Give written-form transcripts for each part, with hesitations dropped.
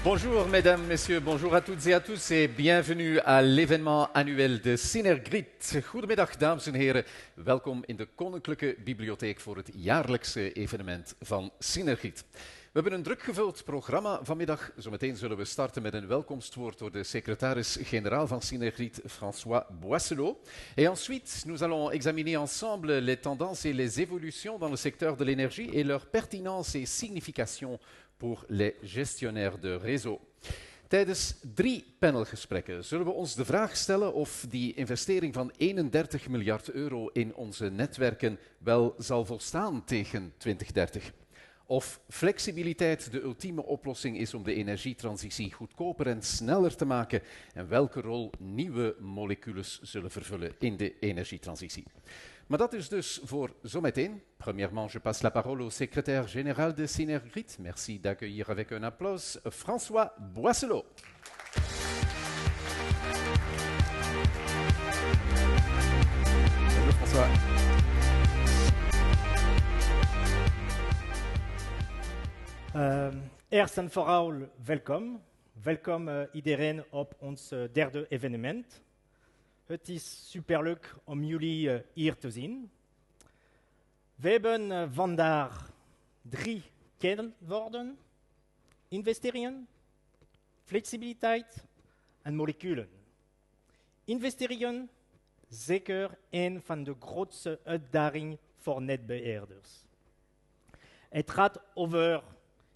Bonjour mesdames, messieurs, bonjour à toutes et à tous et bienvenue à l'événement annuel de Synergriet. Goedemiddag dames en heren, welkom in de Koninklijke Bibliotheek voor het jaarlijkse evenement van Synergriet. We hebben een druk gevuld programma vanmiddag. Zometeen zullen we starten met een welkomstwoord door de secrétaris-général van Synergriet, François Boisselot. Et ensuite, nous allons examiner ensemble les tendances et les évolutions dans le secteur de l'énergie et leur pertinence et signification pour les gestionnaires de réseau. Tijdens 3 panelgesprekken zullen we ons de vraag stellen of die investering van 31 miljard euro in onze netwerken wel zal volstaan tegen 2030. Of flexibiliteit de ultieme oplossing is om de energietransitie goedkoper en sneller te maken en welke rol nieuwe molecules zullen vervullen in de energietransitie. Maar dat is dus voor zometeen. Premièrement, je passe la parole au secrétaire général de Synergriet. Merci d'accueillir avec un applause François Boisselot. Bonjour François. Eerst en vooral welkom. Welkom iedereen op ons derde evenement. Het is superleuk om jullie hier te zien. We hebben vandaag 3 kernwoorden: investeringen, flexibiliteit en moleculen. Investeringen, zeker een van de grootste uitdagingen voor netbeheerders. Het gaat over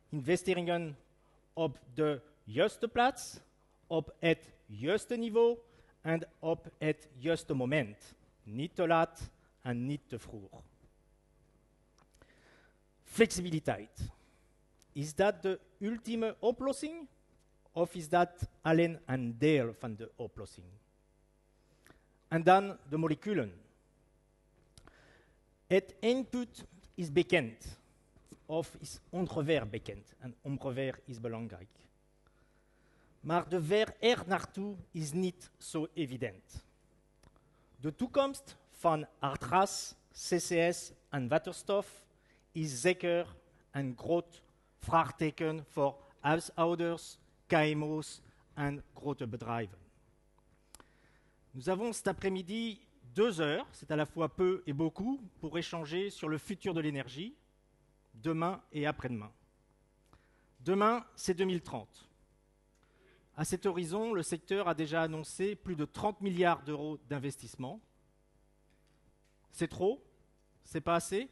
investeringen op de juiste plaats, op het juiste niveau en op het juiste moment. Niet te laat en niet te vroeg. Flexibiliteit. Is dat de ultieme oplossing of is dat alleen een deel van de oplossing? En dan de moleculen. Het input is bekend. Of is ongeveer bekend. En ongeveer is belangrijk. Maar de weg er naartoe is niet zo evident. De toekomst van aardgas, CCS en waterstof is zeker een groot vraagteken voor huishoudens, KMO's en grote bedrijven. Nous avons cet après-midi 2 heures, c'est à la fois peu et beaucoup, pour échanger sur le futur de l'énergie, demain et après-demain. Demain, c'est 2030. À cet horizon, le secteur a déjà annoncé plus de 30 milliards d'euros d'investissement. C'est trop? C'est pas assez?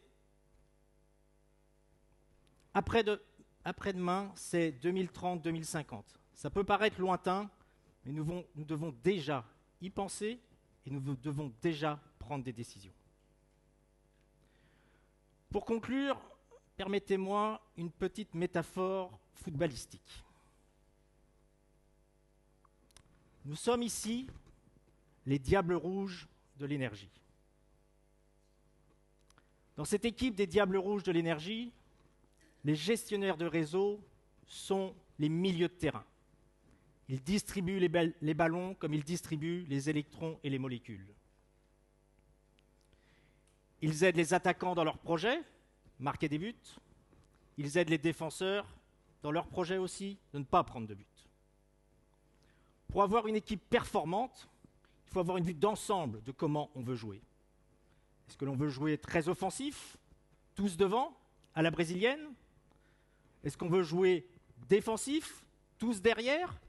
Après-demain, c'est 2030-2050. Ça peut paraître lointain, mais nous devons déjà y penser et nous devons déjà prendre des décisions. Pour conclure, permettez-moi une petite métaphore footballistique. Nous sommes ici les diables rouges de l'énergie. Dans cette équipe des diables rouges de l'énergie, les gestionnaires de réseau sont les milieux de terrain. Ils distribuent les ballons comme ils distribuent les électrons et les molécules. Ils aident les attaquants dans leurs projets, marquer des buts. Ils aident les défenseurs dans leur projet aussi de ne pas prendre de but. Pour avoir une équipe performante, il faut avoir une vue d'ensemble de comment on veut jouer. Est-ce que l'on veut jouer très offensif, tous devant, à la brésilienne? Est-ce qu'on veut jouer défensif, tous derrière?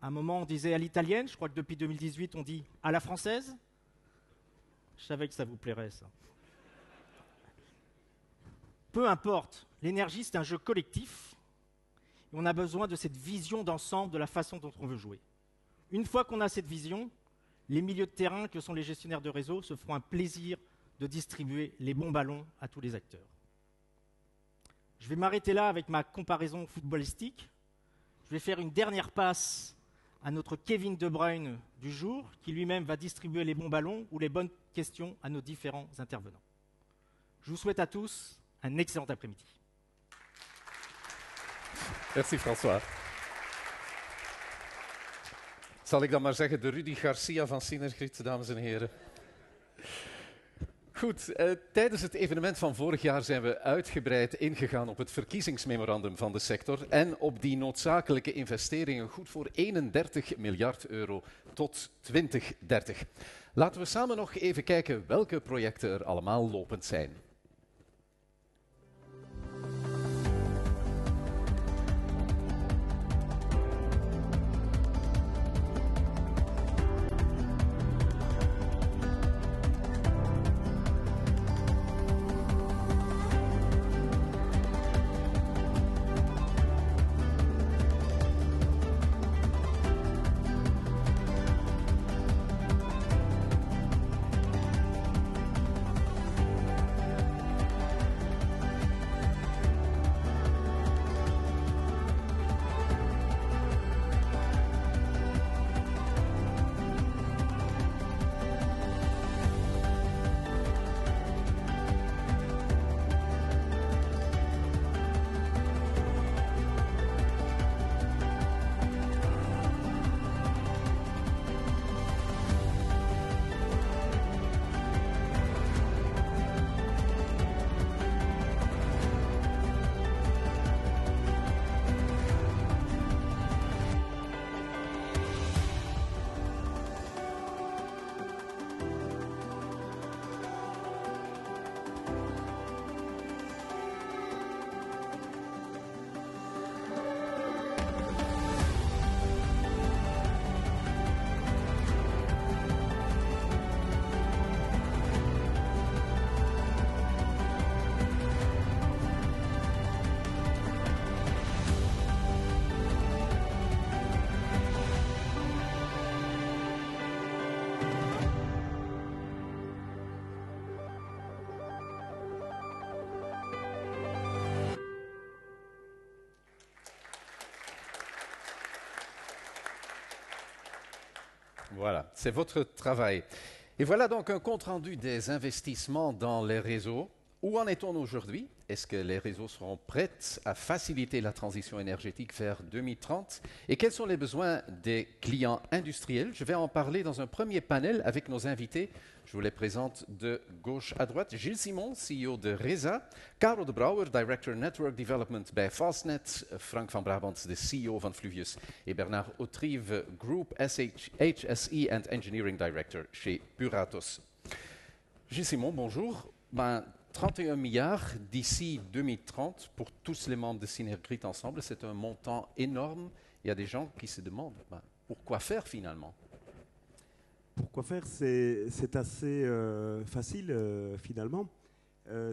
À un moment, on disait à l'italienne, je crois que depuis 2018, on dit à la française. Je savais que ça vous plairait, ça. Peu importe, l'énergie, c'est un jeu collectif. Et on a besoin de cette vision d'ensemble de la façon dont on veut jouer. Une fois qu'on a cette vision, les milieux de terrain, que sont les gestionnaires de réseau, se feront un plaisir de distribuer les bons ballons à tous les acteurs. Je vais m'arrêter là avec ma comparaison footballistique. Je vais faire une dernière passe à notre Kevin De Bruyne du jour, qui lui-même va distribuer les bons ballons ou les bonnes questions à nos différents intervenants. Je vous souhaite à tous un excellent après-midi. Merci François. Zal ik dan maar zeggen, de Rudy Garcia van Synergriet, dames en heren. Goed, tijdens het evenement van vorig jaar zijn we uitgebreid ingegaan op het verkiezingsmemorandum van de sector en op die noodzakelijke investeringen goed voor 31 miljard euro tot 2030. Laten we samen nog even kijken welke projecten er allemaal lopend zijn. Voilà, c'est votre travail. Et voilà donc un compte-rendu des investissements dans les réseaux. Où en est-on aujourd'hui? Est-ce que les réseaux seront prêts à faciliter la transition énergétique vers 2030? Et quels sont les besoins des clients industriels? Je vais en parler dans un premier panel avec nos invités. Je vous les présente de gauche à droite. Gilles Simon, CEO de Reza. Karel de Brouwer, Director Network Development bij Fastnet. Frank van Brabant, de CEO van Fluvius. Et Bernard Autrive, Group HSE and Engineering Director chez Puratos. Gilles Simon, bonjour. 31 milliards d'ici 2030 pour tous les membres de Synergrit ensemble, c'est un montant énorme. Il y a des gens qui se demandent pourquoi faire finalement? Pourquoi faire? C'est assez facile finalement.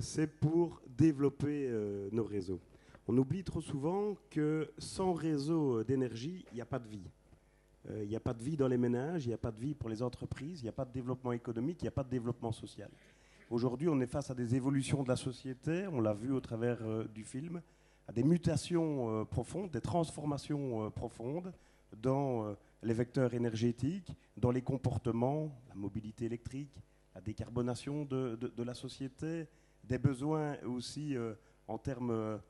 C'est pour développer nos réseaux. On oublie trop souvent que sans réseau d'énergie, il n'y a pas de vie. Il n'y a pas de vie dans les ménages, il n'y a pas de vie pour les entreprises, il n'y a pas de développement économique, il n'y a pas de développement social. Aujourd'hui, on est face à des évolutions de la société, on l'a vu au travers du film, à des mutations profondes, des transformations profondes dans les vecteurs énergétiques, dans les comportements, la mobilité électrique, la décarbonation de la société, des besoins aussi en termes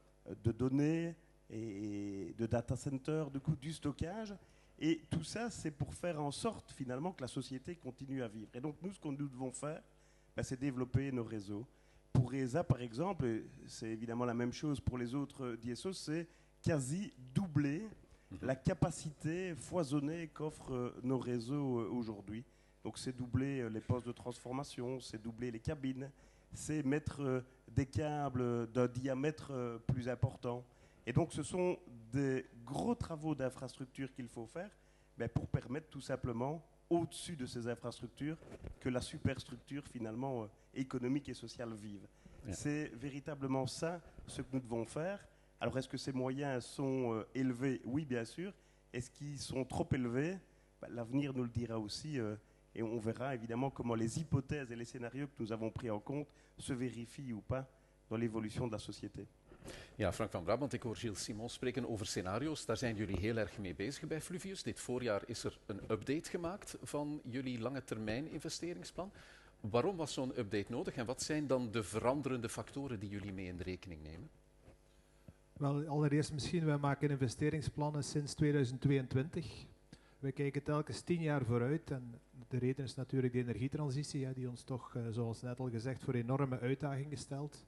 de données et de data centers, du stockage. Et tout ça, c'est pour faire en sorte finalement que la société continue à vivre. Et donc nous, ce que nous devons faire, c'est développer nos réseaux. Pour Reza, par exemple, et c'est évidemment la même chose pour les autres DSO, c'est quasi doubler la capacité foisonnée qu'offrent nos réseaux aujourd'hui. Donc c'est doubler les postes de transformation, c'est doubler les cabines, c'est mettre des câbles d'un diamètre plus important. Et donc ce sont des gros travaux d'infrastructure qu'il faut faire pour permettre tout simplement au-dessus de ces infrastructures que la superstructure finalement économique et sociale vive. Yeah. C'est véritablement ça ce que nous devons faire. Alors est-ce que ces moyens sont élevés? Oui, bien sûr. Est-ce qu'ils sont trop élevés? L'avenir nous le dira aussi et on verra évidemment comment les hypothèses et les scénarios que nous avons pris en compte se vérifient ou pas dans l'évolution de la société. Ja, Frank van Brabant, ik hoor Gilles Simon spreken over scenario's. Daar zijn jullie heel erg mee bezig bij Fluvius. Dit voorjaar is er een update gemaakt van jullie lange termijn investeringsplan. Waarom was zo'n update nodig en wat zijn dan de veranderende factoren die jullie mee in de rekening nemen? Wel, allereerst misschien, wij maken investeringsplannen sinds 2022. Wij kijken telkens 10 jaar vooruit en De reden is natuurlijk de energietransitie, die ons toch, zoals net al gezegd, voor enorme uitdagingen stelt.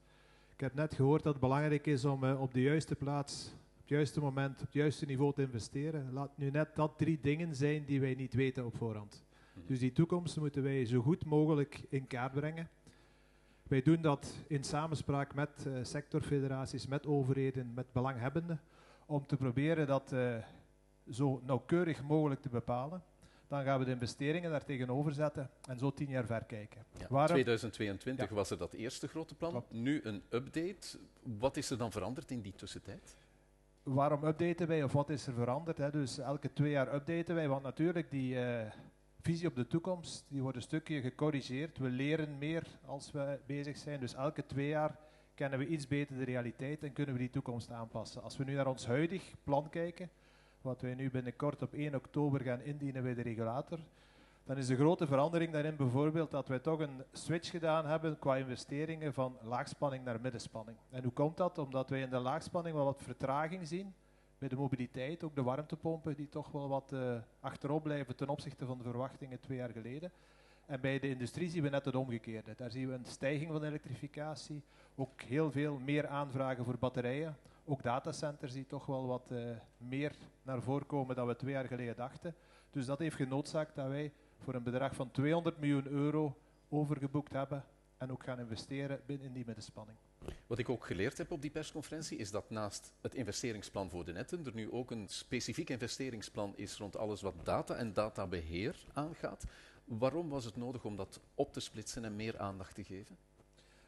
Ik heb net gehoord dat het belangrijk is om op de juiste plaats, op het juiste moment, op het juiste niveau te investeren. Laat nu net dat 3 dingen zijn die wij niet weten op voorhand. Dus die toekomst moeten wij zo goed mogelijk in kaart brengen. Wij doen dat in samenspraak met sectorfederaties, met overheden, met belanghebbenden, om te proberen dat zo nauwkeurig mogelijk te bepalen. Dan gaan we de investeringen daar tegenover zetten en zo 10 jaar ver kijken. Ja, 2022 was er dat eerste grote plan, Klopt. nu een update. Wat is er dan veranderd in die tussentijd? Waarom updaten wij of wat is er veranderd? Hè? Dus elke 2 jaar updaten wij, want natuurlijk die visie op de toekomst die wordt een stukje gecorrigeerd. We leren meer als we bezig zijn, dus elke 2 jaar kennen we iets beter de realiteit en kunnen we die toekomst aanpassen. Als we nu naar ons huidig plan kijken, wat wij nu binnenkort op 1 oktober gaan indienen bij de regulator, dan is de grote verandering daarin bijvoorbeeld dat wij toch een switch gedaan hebben qua investeringen van laagspanning naar middenspanning. En hoe komt dat? Omdat wij in de laagspanning wel wat vertraging zien bij de mobiliteit, ook de warmtepompen die toch wel wat achterop blijven ten opzichte van de verwachtingen 2 jaar geleden. En bij de industrie zien we net het omgekeerde. Daar zien we een stijging van de elektrificatie, ook heel veel meer aanvragen voor batterijen. Ook datacenters die toch wel wat meer naar voren komen dan we 2 jaar geleden dachten. Dus dat heeft genoodzaakt dat wij voor een bedrag van 200 miljoen euro overgeboekt hebben en ook gaan investeren binnen die middenspanning. Wat ik ook geleerd heb op die persconferentie is dat naast het investeringsplan voor de netten er nu ook een specifiek investeringsplan is rond alles wat data en databeheer aangaat. Waarom was het nodig om dat op te splitsen en meer aandacht te geven?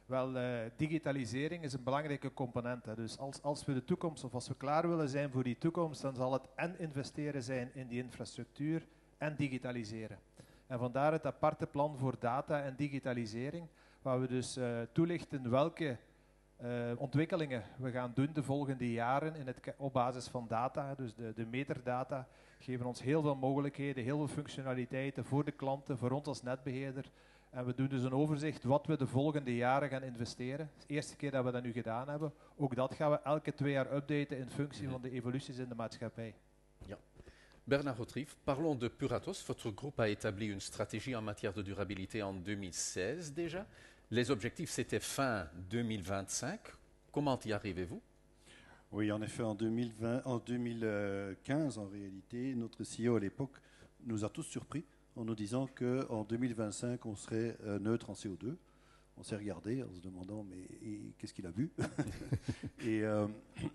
Wel, digitalisering is een belangrijke component. Hè. Dus als we de toekomst, of als we klaar willen zijn voor die toekomst, dan zal het en investeren zijn in die infrastructuur en digitaliseren. En vandaar het aparte plan voor data en digitalisering, waar we dus toelichten welke ontwikkelingen we gaan doen de volgende jaren op basis van data. Dus de meterdata geven ons heel veel mogelijkheden, heel veel functionaliteiten voor de klanten, voor ons als netbeheerder. En we doen dus een overzicht wat we de volgende jaren gaan investeren. Het is de eerste keer dat we dat nu gedaan hebben. Ook dat gaan we elke 2 jaar updaten in functie van de evoluties in de maatschappij. Ja. Bernard Autrive, parlons de Puratos. Votre groupe a établi une stratégie en matière de durabilité en 2016 déjà. Les objectifs, c'était fin 2025. Comment y arrivez-vous? Oui, en effet, en 2015, en réalité, notre CEO à l'époque nous a tous surpris en nous disant qu'en 2025, on serait neutre en CO2. On s'est regardé en se demandant, mais qu'est-ce qu'il a vu?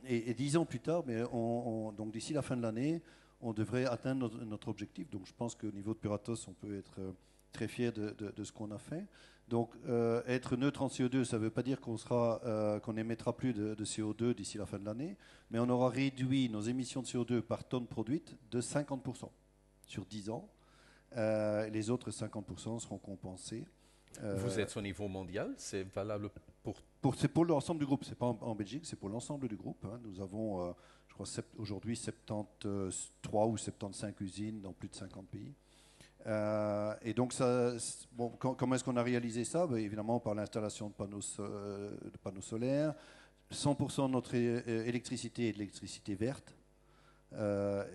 et 10 ans plus tard, mais donc d'ici la fin de l'année, on devrait atteindre notre objectif. Donc je pense qu'au niveau de Puratos, on peut être très fier de ce qu'on a fait. Donc être neutre en CO2, ça ne veut pas dire qu'on n'émettra plus de CO2 d'ici la fin de l'année, mais on aura réduit nos émissions de CO2 par tonne produite de 50% sur 10 ans. Les autres 50% seront compensés. Vous êtes au niveau mondial, c'est valable c'est pour l'ensemble du groupe, c'est pas en Belgique, c'est pour l'ensemble du groupe. Hein. Nous avons, je crois, aujourd'hui 73 ou 75 usines dans plus de 50 pays. Et donc, comment est-ce qu'on a réalisé ça? Évidemment, par l'installation de panneaux solaires. 100% de notre électricité est de l'électricité verte.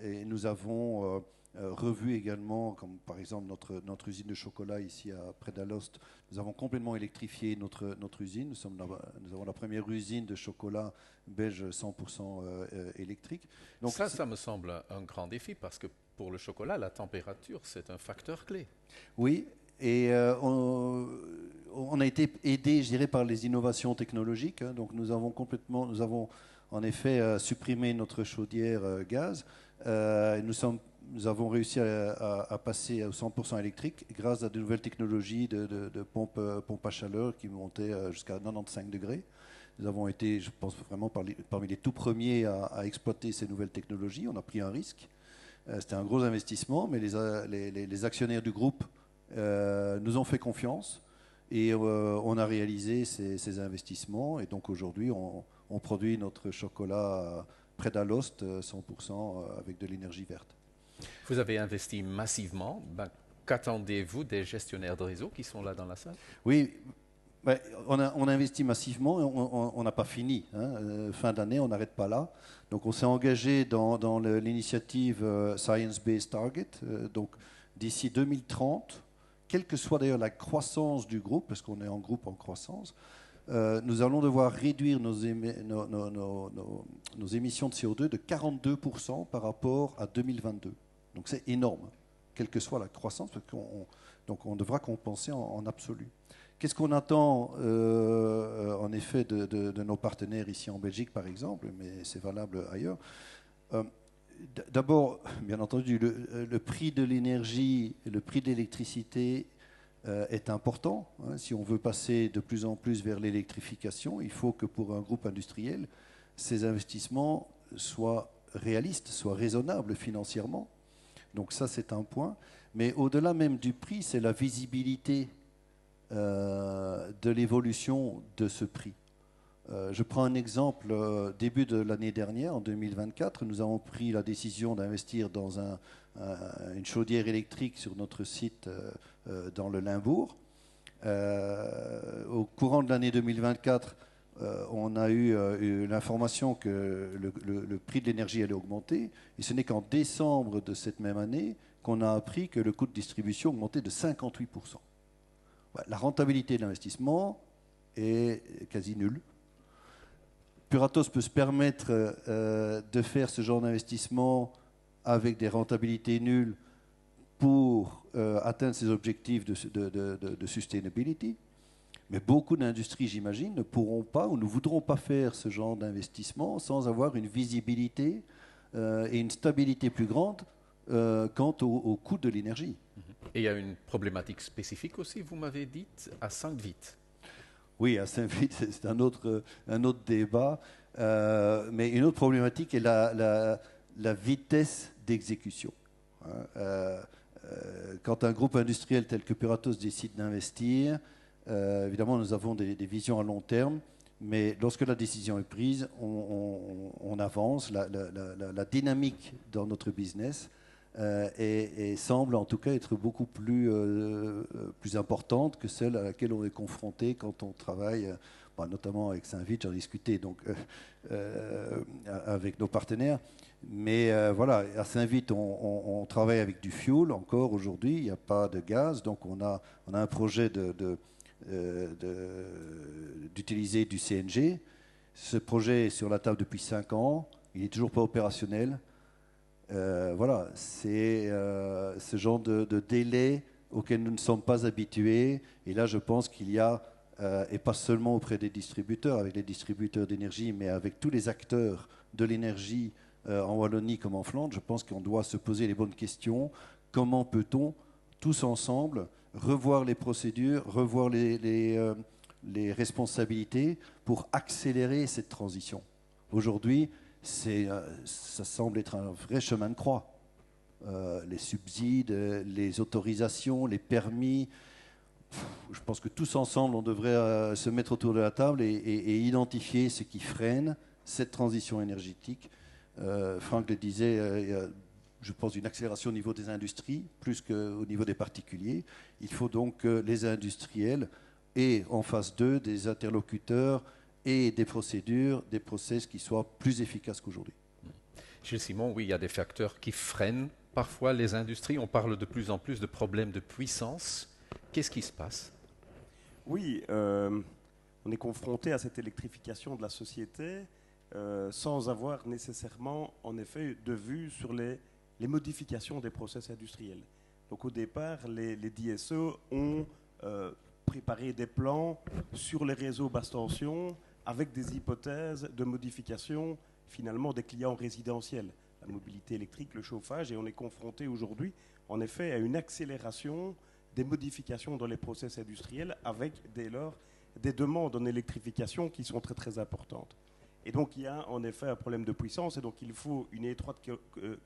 Et nous avons revu également, comme par exemple notre usine de chocolat ici près d'Alost, nous avons complètement électrifié notre usine. Nous avons la première usine de chocolat belge 100% électrique. Donc ça me semble un grand défi parce que pour le chocolat, la température, c'est un facteur clé. Oui, et on a été aidé, je dirais, par les innovations technologiques. Hein. Donc nous avons en effet supprimé notre chaudière gaz. Nous avons réussi à passer au 100% électrique grâce à de nouvelles technologies de pompes à chaleur qui montaient jusqu'à 95 degrés. Nous avons été, je pense, vraiment parmi les tout premiers à exploiter ces nouvelles technologies. On a pris un risque. C'était un gros investissement, mais les actionnaires du groupe nous ont fait confiance et on a réalisé ces investissements. Et donc aujourd'hui, on produit notre chocolat près d'Alost, 100% avec de l'énergie verte. Vous avez investi massivement. Qu'attendez-vous des gestionnaires de réseau qui sont là dans la salle? Oui, on a investi massivement, on n'a pas fini. Hein. Fin d'année, on n'arrête pas là. Donc on s'est engagé dans l'initiative Science Based Target. Donc d'ici 2030, quelle que soit d'ailleurs la croissance du groupe, parce qu'on est en groupe en croissance, nous allons devoir réduire nos émissions de CO2 de 42% par rapport à 2022. Donc c'est énorme, quelle que soit la croissance, parce donc on devra compenser en absolu. Qu'est-ce qu'on attend en effet de nos partenaires ici en Belgique par exemple, mais c'est valable ailleurs. D'abord, bien entendu, le prix de l'énergie, le prix de l'électricité est important. Si on veut passer de plus en plus vers l'électrification, il faut que pour un groupe industriel, ces investissements soient réalistes, soient raisonnables financièrement. Donc ça, c'est un point. Mais au-delà même du prix, c'est la visibilité de l'évolution de ce prix. Je prends un exemple. Début de l'année dernière, en 2024, nous avons pris la décision d'investir dans une chaudière électrique sur notre site dans le Limbourg. Au courant de l'année 2024, on a eu l'information que le prix de l'énergie allait augmenter. Et ce n'est qu'en décembre de cette même année qu'on a appris que le coût de distribution augmentait de 58%. La rentabilité de l'investissement est quasi nulle. Puratos peut se permettre de faire ce genre d'investissement avec des rentabilités nulles pour atteindre ses objectifs de sustainability. Mais beaucoup d'industries, j'imagine, ne pourront pas ou ne voudront pas faire ce genre d'investissement sans avoir une visibilité et une stabilité plus grande quant au coût de l'énergie. Et il y a une problématique spécifique aussi, vous m'avez dit, à Saint-Vith. Oui, à Saint-Vith, c'est un autre débat. Mais une autre problématique est la vitesse d'exécution. Quand un groupe industriel tel que Puratos décide d'investir, évidemment, nous avons des visions à long terme, mais lorsque la décision est prise, on avance. La dynamique dans notre business et semble en tout cas être beaucoup plus importante que celle à laquelle on est confronté quand on travaille, notamment avec Saint-Vith, j'en discutais donc, avec nos partenaires. Mais voilà, à Saint-Vith, on travaille avec du fuel encore aujourd'hui, il n'y a pas de gaz, donc on a un projet d'utiliser du CNG. Ce projet est sur la table depuis 5 ans, il n'est toujours pas opérationnel. Voilà, c'est ce genre de délai auquel nous ne sommes pas habitués. Et là, je pense qu'il y a, et pas seulement auprès des distributeurs, avec les distributeurs d'énergie, mais avec tous les acteurs de l'énergie en Wallonie comme en Flandre, je pense qu'on doit se poser les bonnes questions. Comment peut-on, tous ensemble, revoir les procédures, revoir les responsabilités pour accélérer cette transition? Aujourd'hui, ça semble être un vrai chemin de croix. Les subsides, les autorisations, les permis. Je pense que tous ensemble, on devrait se mettre autour de la table et identifier ce qui freine cette transition énergétique. Franck le disait, il y a, je pense, une accélération au niveau des industries plus qu'au niveau des particuliers. Il faut donc que les industriels aient en face d'eux des interlocuteurs et des procédures, des process qui soient plus efficaces qu'aujourd'hui. Gilles Simon, oui, il y a des facteurs qui freinent parfois les industries. On parle de plus en plus de problèmes de puissance. Qu'est-ce qui se passe? Oui, on est confronté à cette électrification de la société sans avoir nécessairement, en effet, de vue sur les modifications des process industriels. Donc au départ, les DSO ont préparé des plans sur les réseaux basse tension avec des hypothèses de modification finalement des clients résidentiels, la mobilité électrique, le chauffage, et on est confronté aujourd'hui en effet à une accélération des modifications dans les process industriels avec dès lors des demandes en électrification qui sont très très importantes. Et donc il y a en effet un problème de puissance et donc il faut une étroite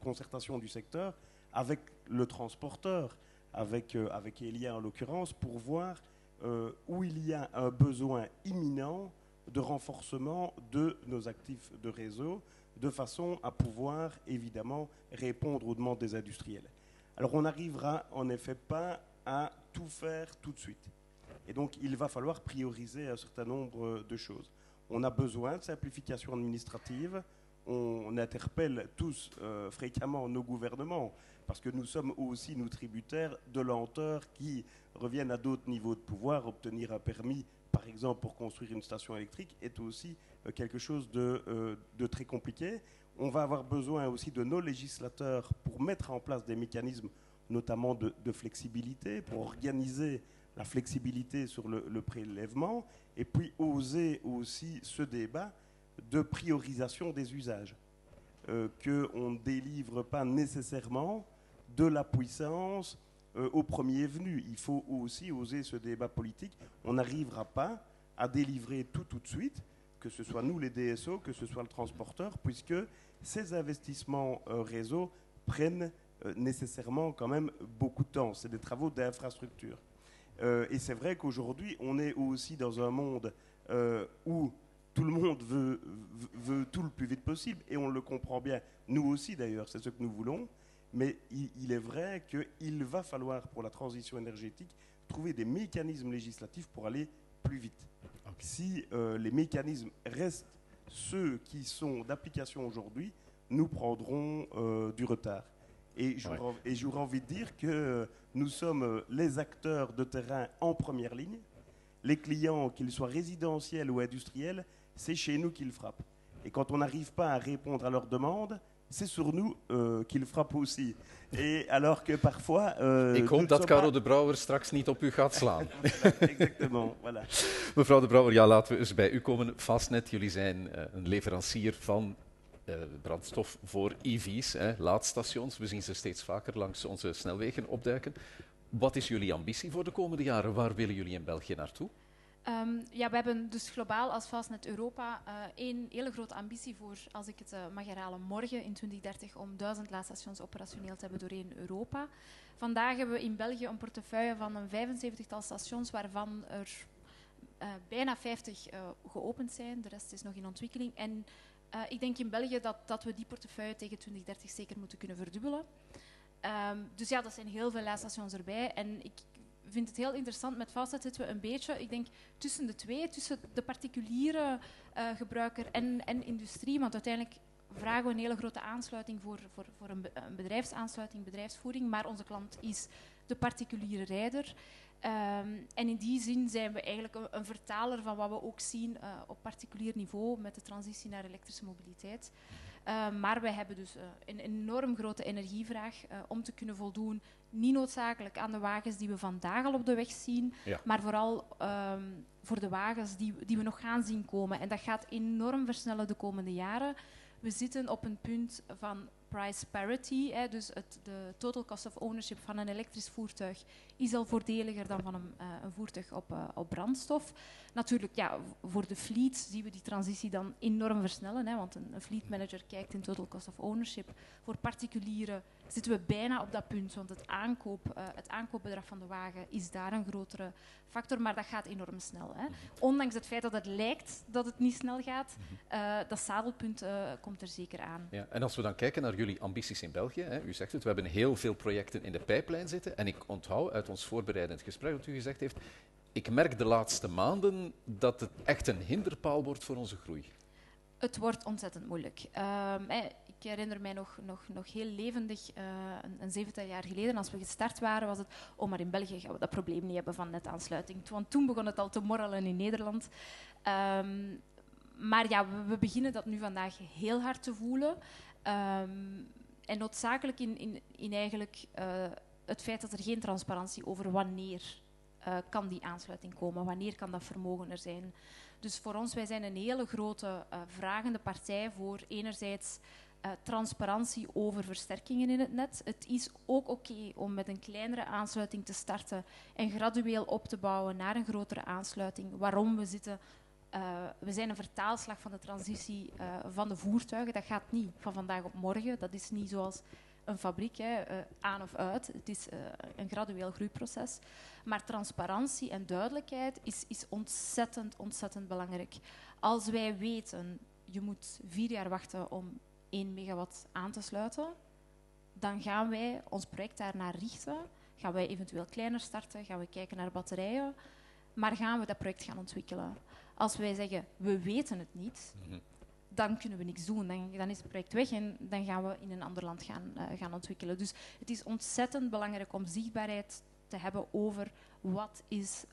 concertation du secteur avec le transporteur, avec Elia en l'occurrence, pour voir où il y a un besoin imminent de renforcement de nos actifs de réseau, de façon à pouvoir évidemment répondre aux demandes des industriels. Alors on n'arrivera en effet pas à tout faire tout de suite. Et donc il va falloir prioriser un certain nombre de choses. On a besoin de simplification administrative, on interpelle tous fréquemment nos gouvernements, parce que nous sommes aussi, nous, tributaires de lenteurs qui reviennent à d'autres niveaux de pouvoir. Obtenir un permis, par exemple, pour construire une station électrique, est aussi quelque chose de très compliqué. On va avoir besoin aussi de nos législateurs pour mettre en place des mécanismes, notamment de flexibilité, pour organiser la flexibilité sur le prélèvement, et puis oser aussi ce débat de priorisation des usages. Qu'on ne délivre pas nécessairement de la puissance au premier venu. Il faut aussi oser ce débat politique. On n'arrivera pas à délivrer tout de suite, que ce soit nous les DSO, que ce soit le transporteur, puisque ces investissements réseau prennent nécessairement quand même beaucoup de temps. C'est des travaux d'infrastructure. Et c'est vrai qu'aujourd'hui, on est aussi dans un monde où tout le monde veut tout le plus vite possible, et on le comprend bien. Nous aussi, d'ailleurs, c'est ce que nous voulons. Mais il est vrai qu'il va falloir, pour la transition énergétique, trouver des mécanismes législatifs pour aller plus vite. Okay. Si les mécanismes restent ceux qui sont d'application aujourd'hui, nous prendrons du retard. Et j'aurais envie de dire que nous sommes les acteurs de terrain en première ligne. Les clients, qu'ils soient résidentiels ou industriels, c'est chez nous qu'ils frappent. Et quand on n'arrive pas à répondre à leurs demandes, c'est sur nous qu'ils frappent aussi. Et alors que parfois... Ik hoop dat Caro de Brouwer straks niet op u gaat slaan. Exactement, voilà. Mevrouw de Brouwer, ja, laten we eens bij u komen. Fastnet, jullie zijn een leverancier van brandstof voor EV's, laadstations. We zien ze steeds vaker langs onze snelwegen opduiken. Wat is jullie ambitie voor de komende jaren? Waar willen jullie in België naartoe? Ja, we hebben dus globaal als Fastnet Europa één hele grote ambitie voor, als ik het mag herhalen, morgen in 2030 om 1000 laadstations operationeel te hebben doorheen Europa. Vandaag hebben we in België een portefeuille van een 75-tal stations, waarvan er bijna 50 geopend zijn. De rest is nog in ontwikkeling. En ik denk in België dat we die portefeuille tegen 2030 zeker moeten kunnen verdubbelen. Dus ja, dat zijn heel veel laadstations erbij. En ik vind het heel interessant. Met Fastnet zitten we een beetje, ik denk, tussen de twee. Tussen de particuliere gebruiker en industrie. Want uiteindelijk vragen we een hele grote aansluiting voor een bedrijfsaansluiting, bedrijfsvoering. Maar onze klant is de particuliere rijder. En in die zin zijn we eigenlijk een vertaler van wat we ook zien op particulier niveau met de transitie naar elektrische mobiliteit. Maar wij hebben dus een enorm grote energievraag om te kunnen voldoen. Niet noodzakelijk aan de wagens die we vandaag al op de weg zien, maar vooral voor de wagens die we nog gaan zien komen. En dat gaat enorm versnellen de komende jaren. We zitten op een punt van price parity, dus de total cost of ownership van een elektrisch voertuig is al voordeliger dan van een voertuig op brandstof. Natuurlijk, ja, voor de fleet zien we die transitie dan enorm versnellen, want een fleet manager kijkt in total cost of ownership. Voor particulieren zitten we bijna op dat punt, want het aankoopbedrag van de wagen is daar een grotere factor, maar dat gaat enorm snel. Ondanks het feit dat het lijkt dat het niet snel gaat, dat zadelpunt komt er zeker aan. Ja, en als we dan kijken naar jullie ambities in België, u zegt het, we hebben heel veel projecten in de pijplijn zitten en ik onthoud uit ons voorbereidend gesprek dat u gezegd heeft, ik merk de laatste maanden dat het echt een hinderpaal wordt voor onze groei. Het wordt ontzettend moeilijk. Ik herinner mij nog heel levendig, een 7-tal jaar geleden, als we gestart waren, was het, maar in België gaan we dat probleem niet hebben van netaansluiting. Want toen begon het al te morrelen in Nederland. Maar ja, we beginnen dat nu vandaag heel hard te voelen. En noodzakelijk in eigenlijk het feit dat er geen transparantie over wanneer kan die aansluiting komen, wanneer kan dat vermogen er zijn. Dus voor ons, wij zijn een hele grote vragende partij voor enerzijds transparantie over versterkingen in het net. Het is ook oké om met een kleinere aansluiting te starten en gradueel op te bouwen naar een grotere aansluiting. Waarom? We zijn een vertaalslag van de transitie van de voertuigen. Dat gaat niet van vandaag op morgen. Dat is niet zoals een fabriek, aan of uit. Het is een gradueel groeiproces. Maar transparantie en duidelijkheid is ontzettend, ontzettend belangrijk. Als wij weten, je moet 4 jaar wachten om 1 megawatt aan te sluiten, dan gaan wij ons project daarnaar richten. Gaan wij eventueel kleiner starten, gaan we kijken naar batterijen, maar gaan we dat project gaan ontwikkelen. Als wij zeggen, we weten het niet, dan kunnen we niks doen. Dan is het project weg en dan gaan we in een ander land gaan ontwikkelen. Dus het is ontzettend belangrijk om zichtbaarheid te hebben over wat is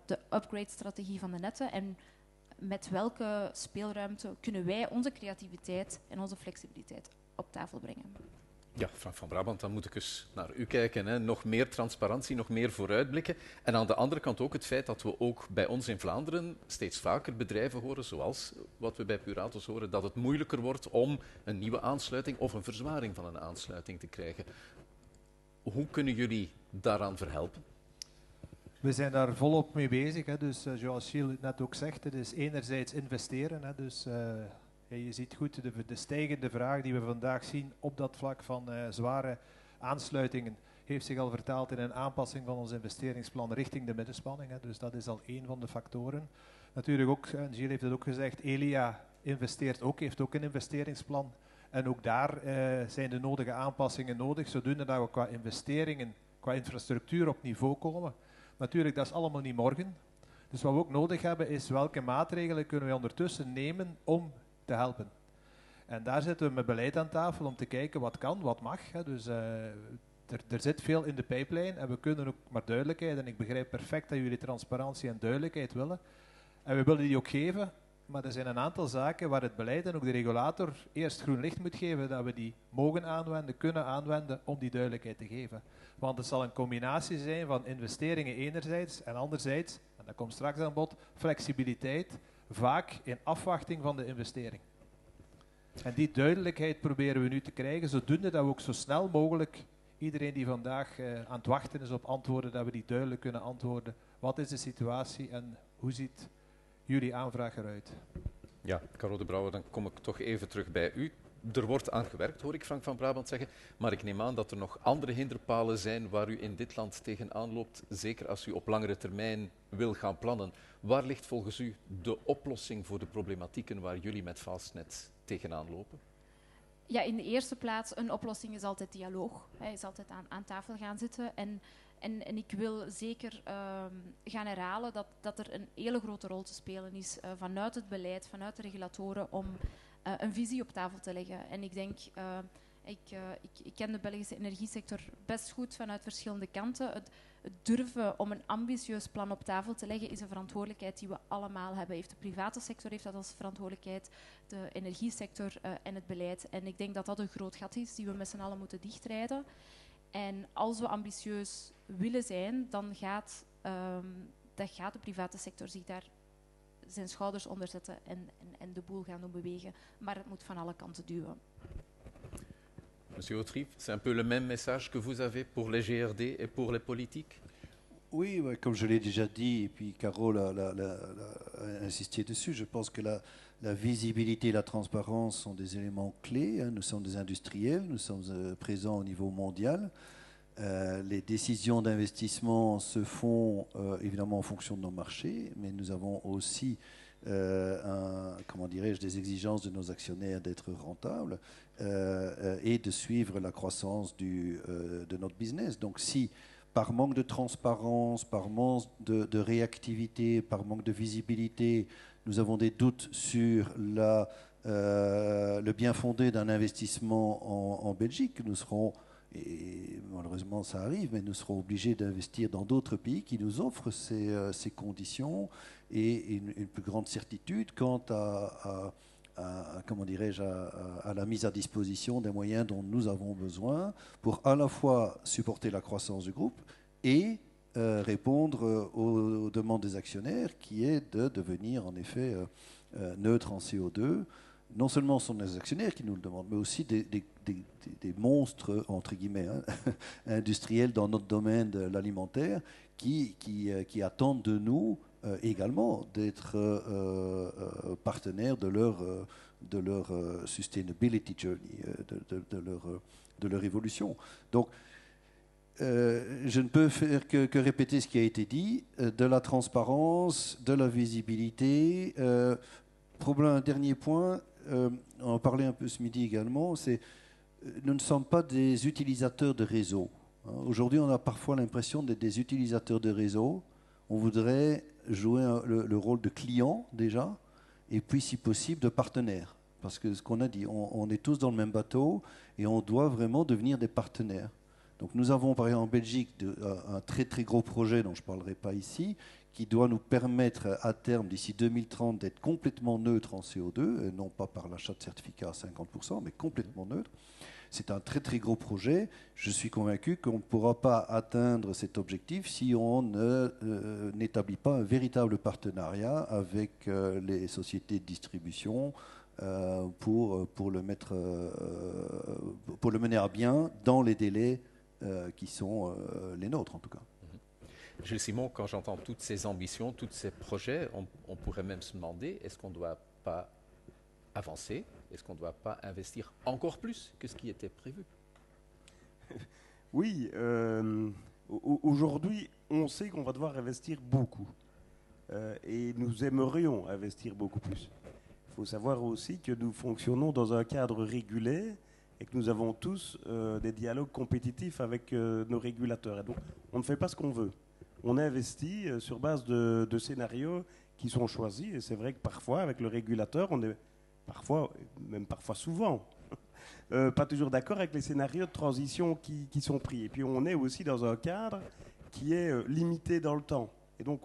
de upgrade-strategie van de netten en met welke speelruimte kunnen wij onze creativiteit en onze flexibiliteit op tafel brengen. Ja, Frank van Brabant, dan moet ik eens naar u kijken. Hè. Nog meer transparantie, nog meer vooruitblikken. En aan de andere kant ook het feit dat we ook bij ons in Vlaanderen steeds vaker bedrijven horen, zoals wat we bij Puratos horen, dat het moeilijker wordt om een nieuwe aansluiting of een verzwaring van een aansluiting te krijgen. Hoe kunnen jullie daaraan verhelpen? We zijn daar volop mee bezig. Hè. Dus zoals Gilles net ook zegt, het is enerzijds investeren. Hè. Dus je ziet goed de stijgende vraag die we vandaag zien op dat vlak van zware aansluitingen heeft zich al vertaald in een aanpassing van ons investeringsplan richting de middenspanning. Hè. Dus dat is al één van de factoren. Natuurlijk ook, en Gilles heeft het ook gezegd, Elia investeert ook, heeft ook een investeringsplan. En ook daar zijn de nodige aanpassingen nodig, zodoende dat we qua investeringen, qua infrastructuur op niveau komen. Natuurlijk, dat is allemaal niet morgen. Dus wat we ook nodig hebben is welke maatregelen kunnen we ondertussen nemen om te helpen. En daar zitten we met beleid aan tafel om te kijken wat kan, wat mag. Hè. Dus er zit veel in de pijplijn en we kunnen ook maar duidelijkheid. En ik begrijp perfect dat jullie transparantie en duidelijkheid willen. En we willen die ook geven, maar er zijn een aantal zaken waar het beleid en ook de regulator eerst groen licht moet geven dat we die mogen aanwenden, kunnen aanwenden om die duidelijkheid te geven. Want het zal een combinatie zijn van investeringen enerzijds en anderzijds, en dat komt straks aan bod, flexibiliteit, vaak in afwachting van de investering. En die duidelijkheid proberen we nu te krijgen, zodoende dat we ook zo snel mogelijk iedereen die vandaag aan het wachten is op antwoorden, dat we die duidelijk kunnen antwoorden. Wat is de situatie en hoe ziet jullie aanvraag eruit? Ja, Caro de Brouwer, dan kom ik toch even terug bij u. Er wordt aan gewerkt, hoor ik Frank van Brabant zeggen, maar ik neem aan dat er nog andere hinderpalen zijn waar u in dit land tegenaan loopt, zeker als u op langere termijn wil gaan plannen. Waar ligt volgens u de oplossing voor de problematieken waar jullie met Fastnet tegenaan lopen? Ja, in de eerste plaats, een oplossing is altijd dialoog. Hij is altijd aan tafel gaan zitten. En ik wil zeker gaan herhalen dat er een hele grote rol te spelen is vanuit het beleid, vanuit de regulatoren, om een visie op tafel te leggen. En ik denk, ik ken de Belgische energiesector best goed vanuit verschillende kanten. Het durven om een ambitieus plan op tafel te leggen is een verantwoordelijkheid die we allemaal hebben. De private sector heeft dat als verantwoordelijkheid, de energiesector en het beleid. En ik denk dat dat een groot gat is die we met z'n allen moeten dichtrijden. En als we ambitieus willen zijn, dan gaat de private sector zich daar zijn schouders onder zetten en de boel gaan doen bewegen. Maar het moet van alle kanten duwen. Monsieur Autrive, c'est un peu le même message que vous avez pour les GRD et pour les politiques? Oui, ouais, comme je l'ai déjà dit, et puis Carole a insisté dessus, je pense que la visibilité et la transparence sont des éléments clés. Hein. Nous sommes des industriels, nous sommes présents au niveau mondial. Les décisions d'investissement se font évidemment en fonction de nos marchés, mais nous avons aussi des exigences de nos actionnaires d'être rentables et de suivre la croissance de notre business. Donc si par manque de transparence, par manque de réactivité, par manque de visibilité, nous avons des doutes sur le bien fondé d'un investissement en Belgique, nous serons, et malheureusement ça arrive, mais nous serons obligés d'investir dans d'autres pays qui nous offrent ces conditions et une plus grande certitude quant à la mise à disposition des moyens dont nous avons besoin pour à la fois supporter la croissance du groupe et répondre aux demandes des actionnaires, qui est de devenir en effet neutre en CO2. Non seulement sont les actionnaires qui nous le demandent, mais aussi des monstres, entre guillemets, hein, industriels dans notre domaine de l'alimentaire qui attendent de nous également d'être partenaires de leur sustainability journey, de leur évolution. Donc, je ne peux faire que répéter ce qui a été dit, de la transparence, de la visibilité. Un dernier point, on en parlait un peu ce midi également, c'est nous ne sommes pas des utilisateurs de réseau. Aujourd'hui, on a parfois l'impression d'être des utilisateurs de réseau. On voudrait jouer le rôle de client déjà, et puis si possible de partenaire. parce que ce qu'on a dit, on est tous dans le même bateau et on doit vraiment devenir des partenaires. Donc nous avons par exemple en Belgique un très très gros projet dont je ne parlerai pas ici, qui doit nous permettre à terme, d'ici 2030, d'être complètement neutre en CO2, et non pas par l'achat de certificats à 50%, mais complètement neutre. C'est un très très gros projet. Je suis convaincu qu'on ne pourra pas atteindre cet objectif si on n'établit pas un véritable partenariat avec les sociétés de distribution pour le mener à bien dans les délais qui sont les nôtres en tout cas. Gilles Simon, quand j'entends toutes ces ambitions, tous ces projets, on pourrait même se demander, est-ce qu'on ne doit pas avancer? Est-ce qu'on ne doit pas investir encore plus que ce qui était prévu? Oui, aujourd'hui, on sait qu'on va devoir investir beaucoup. Et nous aimerions investir beaucoup plus. Il faut savoir aussi que nous fonctionnons dans un cadre régulé et que nous avons tous des dialogues compétitifs avec nos régulateurs. Et donc, on ne fait pas ce qu'on veut. On investit sur base de scénarios qui sont choisis. Et c'est vrai que parfois, avec le régulateur, on est parfois souvent, pas toujours d'accord avec les scénarios de transition qui sont pris. Et puis on est aussi dans un cadre qui est limité dans le temps. Et donc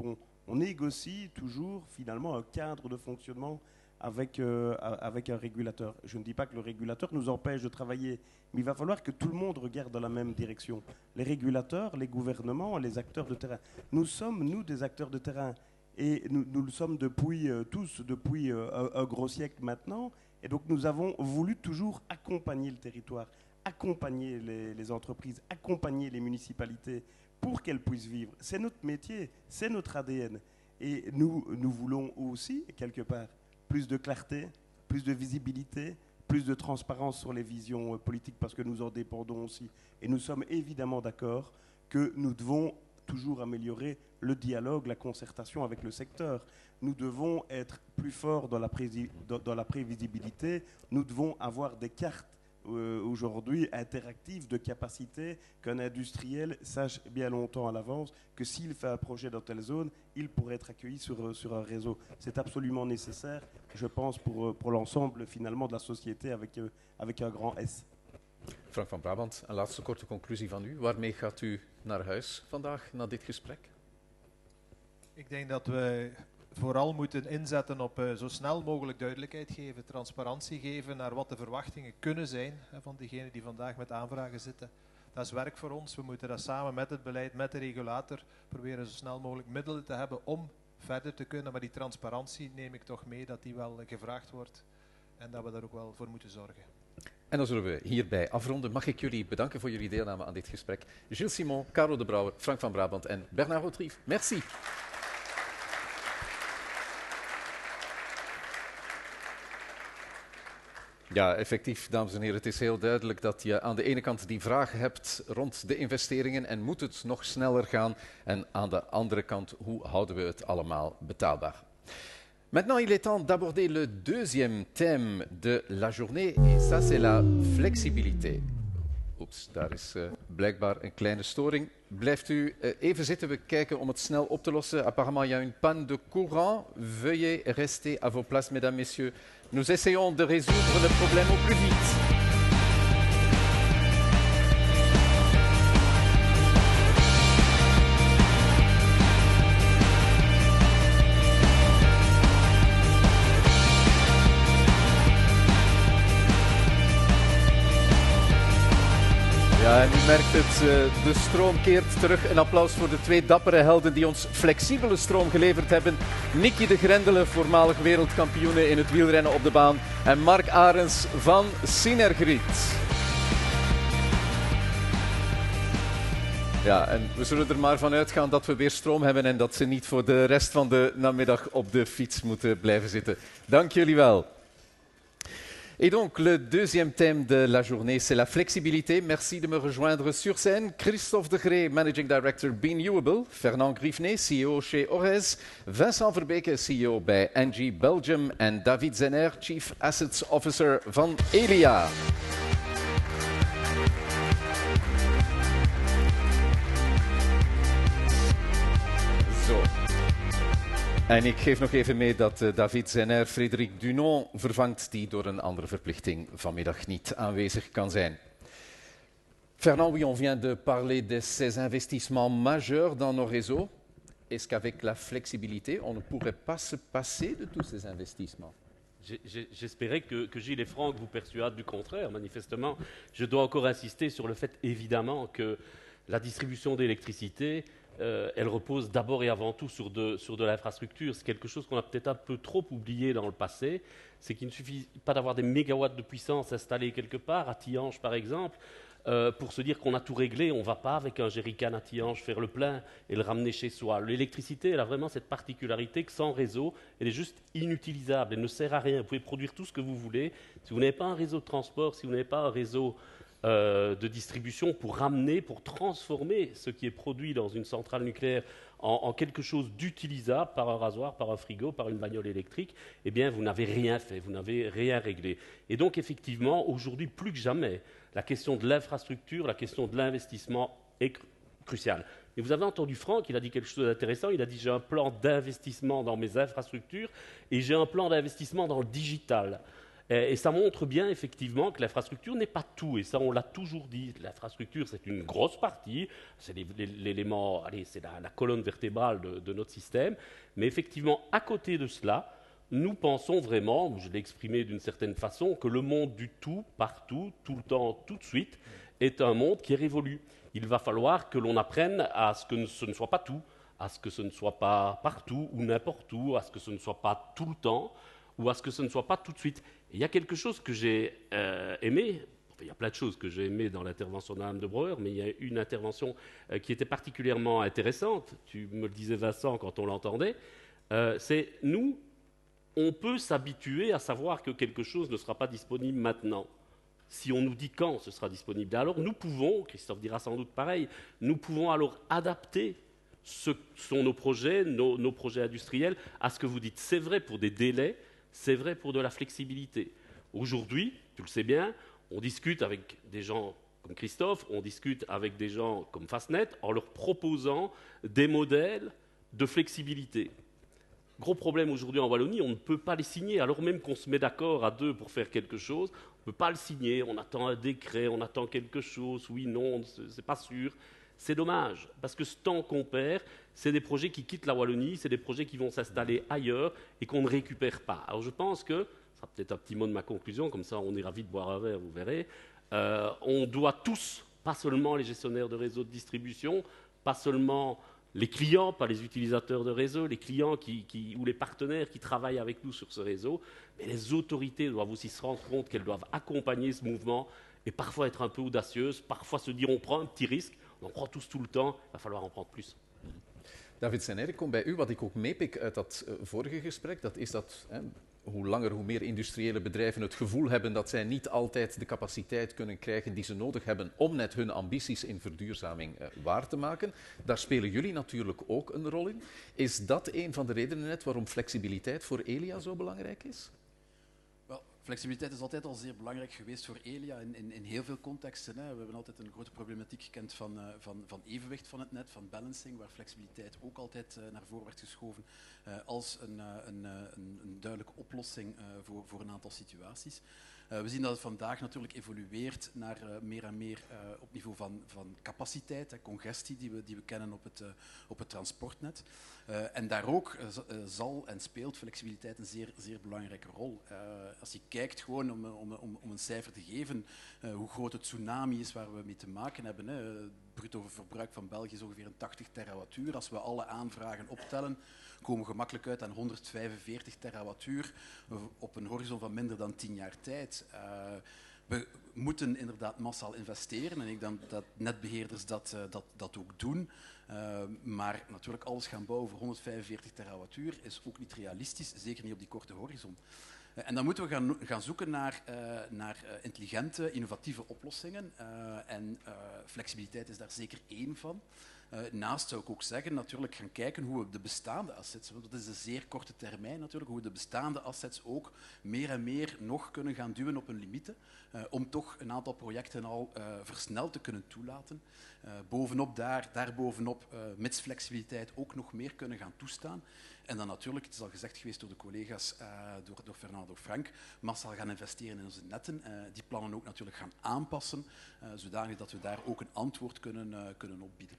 on négocie toujours finalement un cadre de fonctionnement avec un régulateur. Je ne dis pas que le régulateur nous empêche de travailler, mais il va falloir que tout le monde regarde dans la même direction. Les régulateurs, les gouvernements, les acteurs de terrain. Nous sommes, nous, des acteurs de terrain. Et nous le sommes depuis un gros siècle maintenant. Et donc nous avons voulu toujours accompagner le territoire, accompagner les entreprises, accompagner les municipalités pour qu'elles puissent vivre. C'est notre métier, c'est notre ADN. Et nous voulons aussi, quelque part, plus de clarté, plus de visibilité, plus de transparence sur les visions politiques parce que nous en dépendons aussi. Et nous sommes évidemment d'accord que nous devons toujours améliorer le dialogue, la concertation avec le secteur. Nous devons être plus forts dans la prévisibilité. Nous devons avoir des cartes aujourd'hui interactives de capacité qu'un industriel sache bien longtemps à l'avance que s'il fait un projet dans telle zone, il pourrait être accueilli sur un réseau. C'est absolument nécessaire, je pense, pour l'ensemble finalement de la société avec un grand S. Frank van Brabant, een laatste korte conclusie van u. Waarmee gaat u naar huis vandaag na dit gesprek? Ik denk dat we vooral moeten inzetten op zo snel mogelijk duidelijkheid geven, transparantie geven naar wat de verwachtingen kunnen zijn van diegenen die vandaag met aanvragen zitten. Dat is werk voor ons. We moeten dat samen met het beleid, met de regulator, proberen zo snel mogelijk middelen te hebben om verder te kunnen. Maar die transparantie neem ik toch mee dat die wel gevraagd wordt en dat we daar ook wel voor moeten zorgen. En dan zullen we hierbij afronden. Mag ik jullie bedanken voor jullie deelname aan dit gesprek. Gilles Simon, Karel de Brouwer, Frank van Brabant en Bernard Autrief. Merci. Ja, effectief, dames en heren. Het is heel duidelijk dat je aan de ene kant die vraag hebt rond de investeringen en moet het nog sneller gaan. En aan de andere kant, hoe houden we het allemaal betaalbaar? Maintenant, il est temps d'aborder le deuxième thème de la journée, et ça, c'est la flexibilité. Oeps, daar is blijkbaar een kleine storing. Blijft u even zitten, we kijken om het snel op te lossen. Apparemment, il y a une panne de courant. Veuillez rester à vos places, mesdames, messieurs. Nous essayons de résoudre le problème au plus vite. Ja, en u merkt het, de stroom keert terug. Een applaus voor de twee dappere helden die ons flexibele stroom geleverd hebben. Nicky de Grendelen, voormalig wereldkampioene in het wielrennen op de baan. En Mark Arends van Synergrid. Ja, en we zullen er maar van uitgaan dat we weer stroom hebben en dat ze niet voor de rest van de namiddag op de fiets moeten blijven zitten. Dank jullie wel. Et donc, le deuxième thème de la journée, c'est la flexibilité. Merci de me rejoindre sur scène. Christophe Degree, Managing Director Benewable. Fernand Grivenet, CEO chez Orez. Vincent Verbeke, CEO bij Engie Belgium. En David Zener, Chief Assets Officer van Elia. Zo. En ik geef nog even mee dat David Zener Frederik Dunon vervangt, die door een andere verplichting vanmiddag niet aanwezig kan zijn. Fernand, oui, on vient de parler de ces investissements majeurs dans nos réseaux. Est-ce qu'avec la flexibilité, on ne pourrait pas se passer de tous ces investissements? J'espérais que Gilles et Franck vous persuadent du contraire. Manifestement, je dois encore insister sur le fait, évidemment, que la distribution d'électricité, elle repose d'abord et avant tout sur de l'infrastructure. C'est quelque chose qu'on a peut-être un peu trop oublié dans le passé. C'est qu'il ne suffit pas d'avoir des mégawatts de puissance installés quelque part, à Tihange par exemple, pour se dire qu'on a tout réglé. On ne va pas avec un jerrycan à Tihange faire le plein et le ramener chez soi. L'électricité, elle a vraiment cette particularité que sans réseau, elle est juste inutilisable. Elle ne sert à rien. Vous pouvez produire tout ce que vous voulez. Si vous n'avez pas un réseau de transport, si vous n'avez pas un réseau de distribution pour ramener, pour transformer ce qui est produit dans une centrale nucléaire en quelque chose d'utilisable par un rasoir, par un frigo, par une bagnole électrique, eh bien, vous n'avez rien fait, vous n'avez rien réglé. Et donc, effectivement, aujourd'hui, plus que jamais, la question de l'infrastructure, la question de l'investissement est cruciale. Et vous avez entendu Franck, il a dit quelque chose d'intéressant, il a dit « j'ai un plan d'investissement dans mes infrastructures et j'ai un plan d'investissement dans le digital ». Et ça montre bien effectivement que l'infrastructure n'est pas tout, et ça on l'a toujours dit. L'infrastructure c'est une grosse partie, c'est l'élément, allez, c'est la colonne vertébrale de notre système, mais effectivement à côté de cela, nous pensons vraiment, je l'ai exprimé d'une certaine façon, que le monde du tout, partout, tout le temps, tout de suite, est un monde qui est révolu. Il va falloir que l'on apprenne à ce que ce ne soit pas tout, à ce que ce ne soit pas partout ou n'importe où, à ce que ce ne soit pas tout le temps, ou à ce que ce ne soit pas tout de suite. Et il y a quelque chose que j'ai aimé, enfin, il y a plein de choses que j'ai aimées dans l'intervention d'Anne de Breuer, mais il y a une intervention qui était particulièrement intéressante, tu me le disais Vincent quand on l'entendait, c'est nous, on peut s'habituer à savoir que quelque chose ne sera pas disponible maintenant, si on nous dit quand ce sera disponible. Alors nous pouvons, Christophe dira sans doute pareil, nous pouvons alors adapter ce sont nos projets, nos projets industriels, à ce que vous dites. C'est vrai pour des délais, c'est vrai pour de la flexibilité. Aujourd'hui, tu le sais bien, on discute avec des gens comme Christophe, on discute avec des gens comme Fastnet en leur proposant des modèles de flexibilité. Gros problème aujourd'hui en Wallonie, on ne peut pas les signer, alors même qu'on se met d'accord à deux pour faire quelque chose, on ne peut pas le signer, on attend un décret, on attend quelque chose, oui, non, c'est pas sûr. C'est dommage, parce que ce temps qu'on perd, c'est des projets qui quittent la Wallonie, c'est des projets qui vont s'installer ailleurs et qu'on ne récupère pas. Alors je pense que, ça sera peut-être un petit mot de ma conclusion, comme ça on ira vite boire un verre, vous verrez, on doit tous, pas seulement les gestionnaires de réseaux de distribution, pas seulement les clients, pas les utilisateurs de réseau, les clients ou les partenaires qui travaillent avec nous sur ce réseau, mais les autorités doivent aussi se rendre compte qu'elles doivent accompagner ce mouvement et parfois être un peu audacieuses, parfois se dire on prend un petit risque, on en prend tous tout le temps, il va falloir en prendre plus. David Zener, ik kom bij u. Wat ik ook meepik uit dat vorige gesprek, dat is dat hoe langer hoe meer industriële bedrijven het gevoel hebben dat zij niet altijd de capaciteit kunnen krijgen die ze nodig hebben om net hun ambities in verduurzaming waar te maken. Daar spelen jullie natuurlijk ook een rol in. Is dat een van de redenen net waarom flexibiliteit voor Elia zo belangrijk is? Flexibiliteit is altijd al zeer belangrijk geweest voor Elia in heel veel contexten. Hè. We hebben altijd een grote problematiek gekend van evenwicht van het net, van balancing, waar flexibiliteit ook altijd naar voren werd geschoven als een duidelijke oplossing voor een aantal situaties. We zien dat het vandaag natuurlijk evolueert naar meer en meer op niveau van capaciteit, congestie die we kennen op het transportnet. En daar ook zal en speelt flexibiliteit een zeer, zeer belangrijke rol. Als je kijkt gewoon om een cijfer te geven hoe groot het tsunami is waar we mee te maken hebben. Het bruto verbruik van België is ongeveer een 80 terawattuur. Als we alle aanvragen optellen, komen we gemakkelijk uit aan 145 terawattuur op een horizon van minder dan 10 jaar tijd. We moeten inderdaad massaal investeren en ik denk dat netbeheerders dat ook doen. Maar natuurlijk alles gaan bouwen voor 145 terawattuur is ook niet realistisch, zeker niet op die korte horizon. En dan moeten we gaan zoeken naar intelligente, innovatieve oplossingen. En flexibiliteit is daar zeker één van. Naast zou ik ook zeggen, natuurlijk gaan kijken hoe we de bestaande assets, want dat is een zeer korte termijn natuurlijk, hoe we de bestaande assets ook meer en meer nog kunnen gaan duwen op hun limieten, om toch een aantal projecten al versneld te kunnen toelaten. Daarbovenop, mits flexibiliteit, ook nog meer kunnen gaan toestaan. En dan natuurlijk, het is al gezegd geweest door de collega's, door Fernando Frank, massaal gaan investeren in onze netten. Die plannen ook natuurlijk gaan aanpassen, zodanig dat we daar ook een antwoord kunnen opbieden.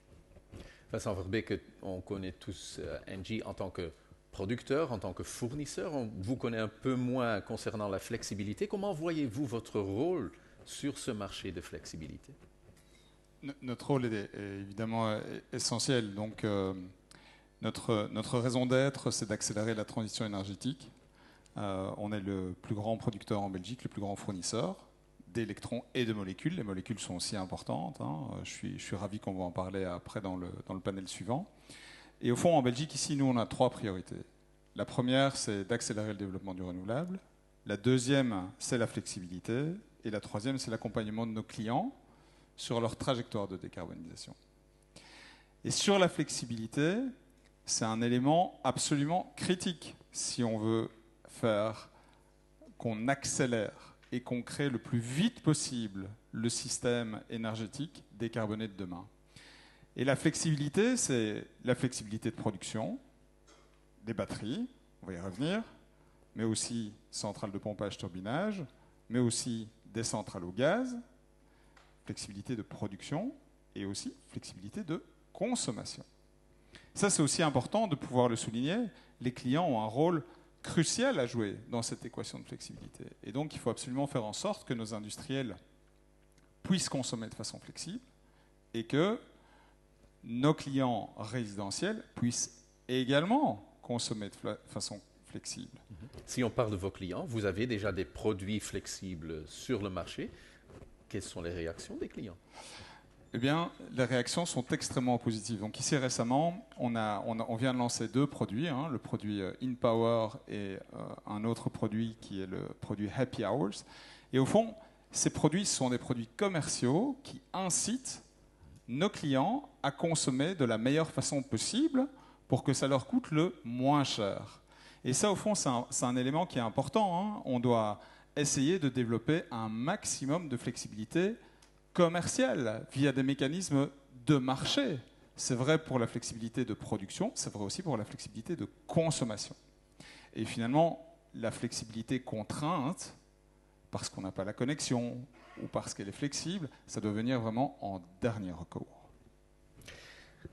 Vincent Verbeek, on connaît tous Engie en tant que producteur, en tant que fournisseur. On vous connaît un peu moins concernant la flexibilité. Comment voyez-vous votre rôle sur ce marché de flexibilité? Notre rôle est évidemment essentiel. Donc, notre raison d'être, c'est d'accélérer la transition énergétique. On est le plus grand producteur en Belgique, le plus grand fournisseur d'électrons et de molécules. Les molécules sont aussi importantes. Je suis ravi qu'on va en parler après dans le panel suivant. Et au fond, en Belgique, ici, nous, on a 3 priorités. La première, c'est d'accélérer le développement du renouvelable. La deuxième, c'est la flexibilité. Et la troisième, c'est l'accompagnement de nos clients sur leur trajectoire de décarbonisation. Et sur la flexibilité, c'est un élément absolument critique si on veut faire qu'on accélère et qu'on crée le plus vite possible le système énergétique décarboné de demain. Et la flexibilité, c'est la flexibilité de production, des batteries, on va y revenir, mais aussi centrales de pompage, turbinage, mais aussi des centrales au gaz, flexibilité de production et aussi flexibilité de consommation. Ça, c'est aussi important de pouvoir le souligner. Les clients ont un rôle crucial à jouer dans cette équation de flexibilité. Et donc, il faut absolument faire en sorte que nos industriels puissent consommer de façon flexible et que nos clients résidentiels puissent également consommer de façon flexible. Si on parle de vos clients, vous avez déjà des produits flexibles sur le marché. Quelles sont les réactions des clients? Eh bien, les réactions sont extrêmement positives. Donc ici récemment, on vient de lancer 2 produits, le produit InPower et un autre produit qui est le produit Happy Hours. Et au fond, ces produits sont des produits commerciaux qui incitent nos clients à consommer de la meilleure façon possible pour que ça leur coûte le moins cher. Et ça, au fond, c'est un élément qui est important. On doit essayer de développer un maximum de flexibilité commerciale via des mécanismes de marché. C'est vrai pour la flexibilité de production, c'est vrai aussi pour la flexibilité de consommation. Et finalement, la flexibilité contrainte, parce qu'on n'a pas la connexion ou parce qu'elle est flexible, ça doit venir vraiment en dernier recours.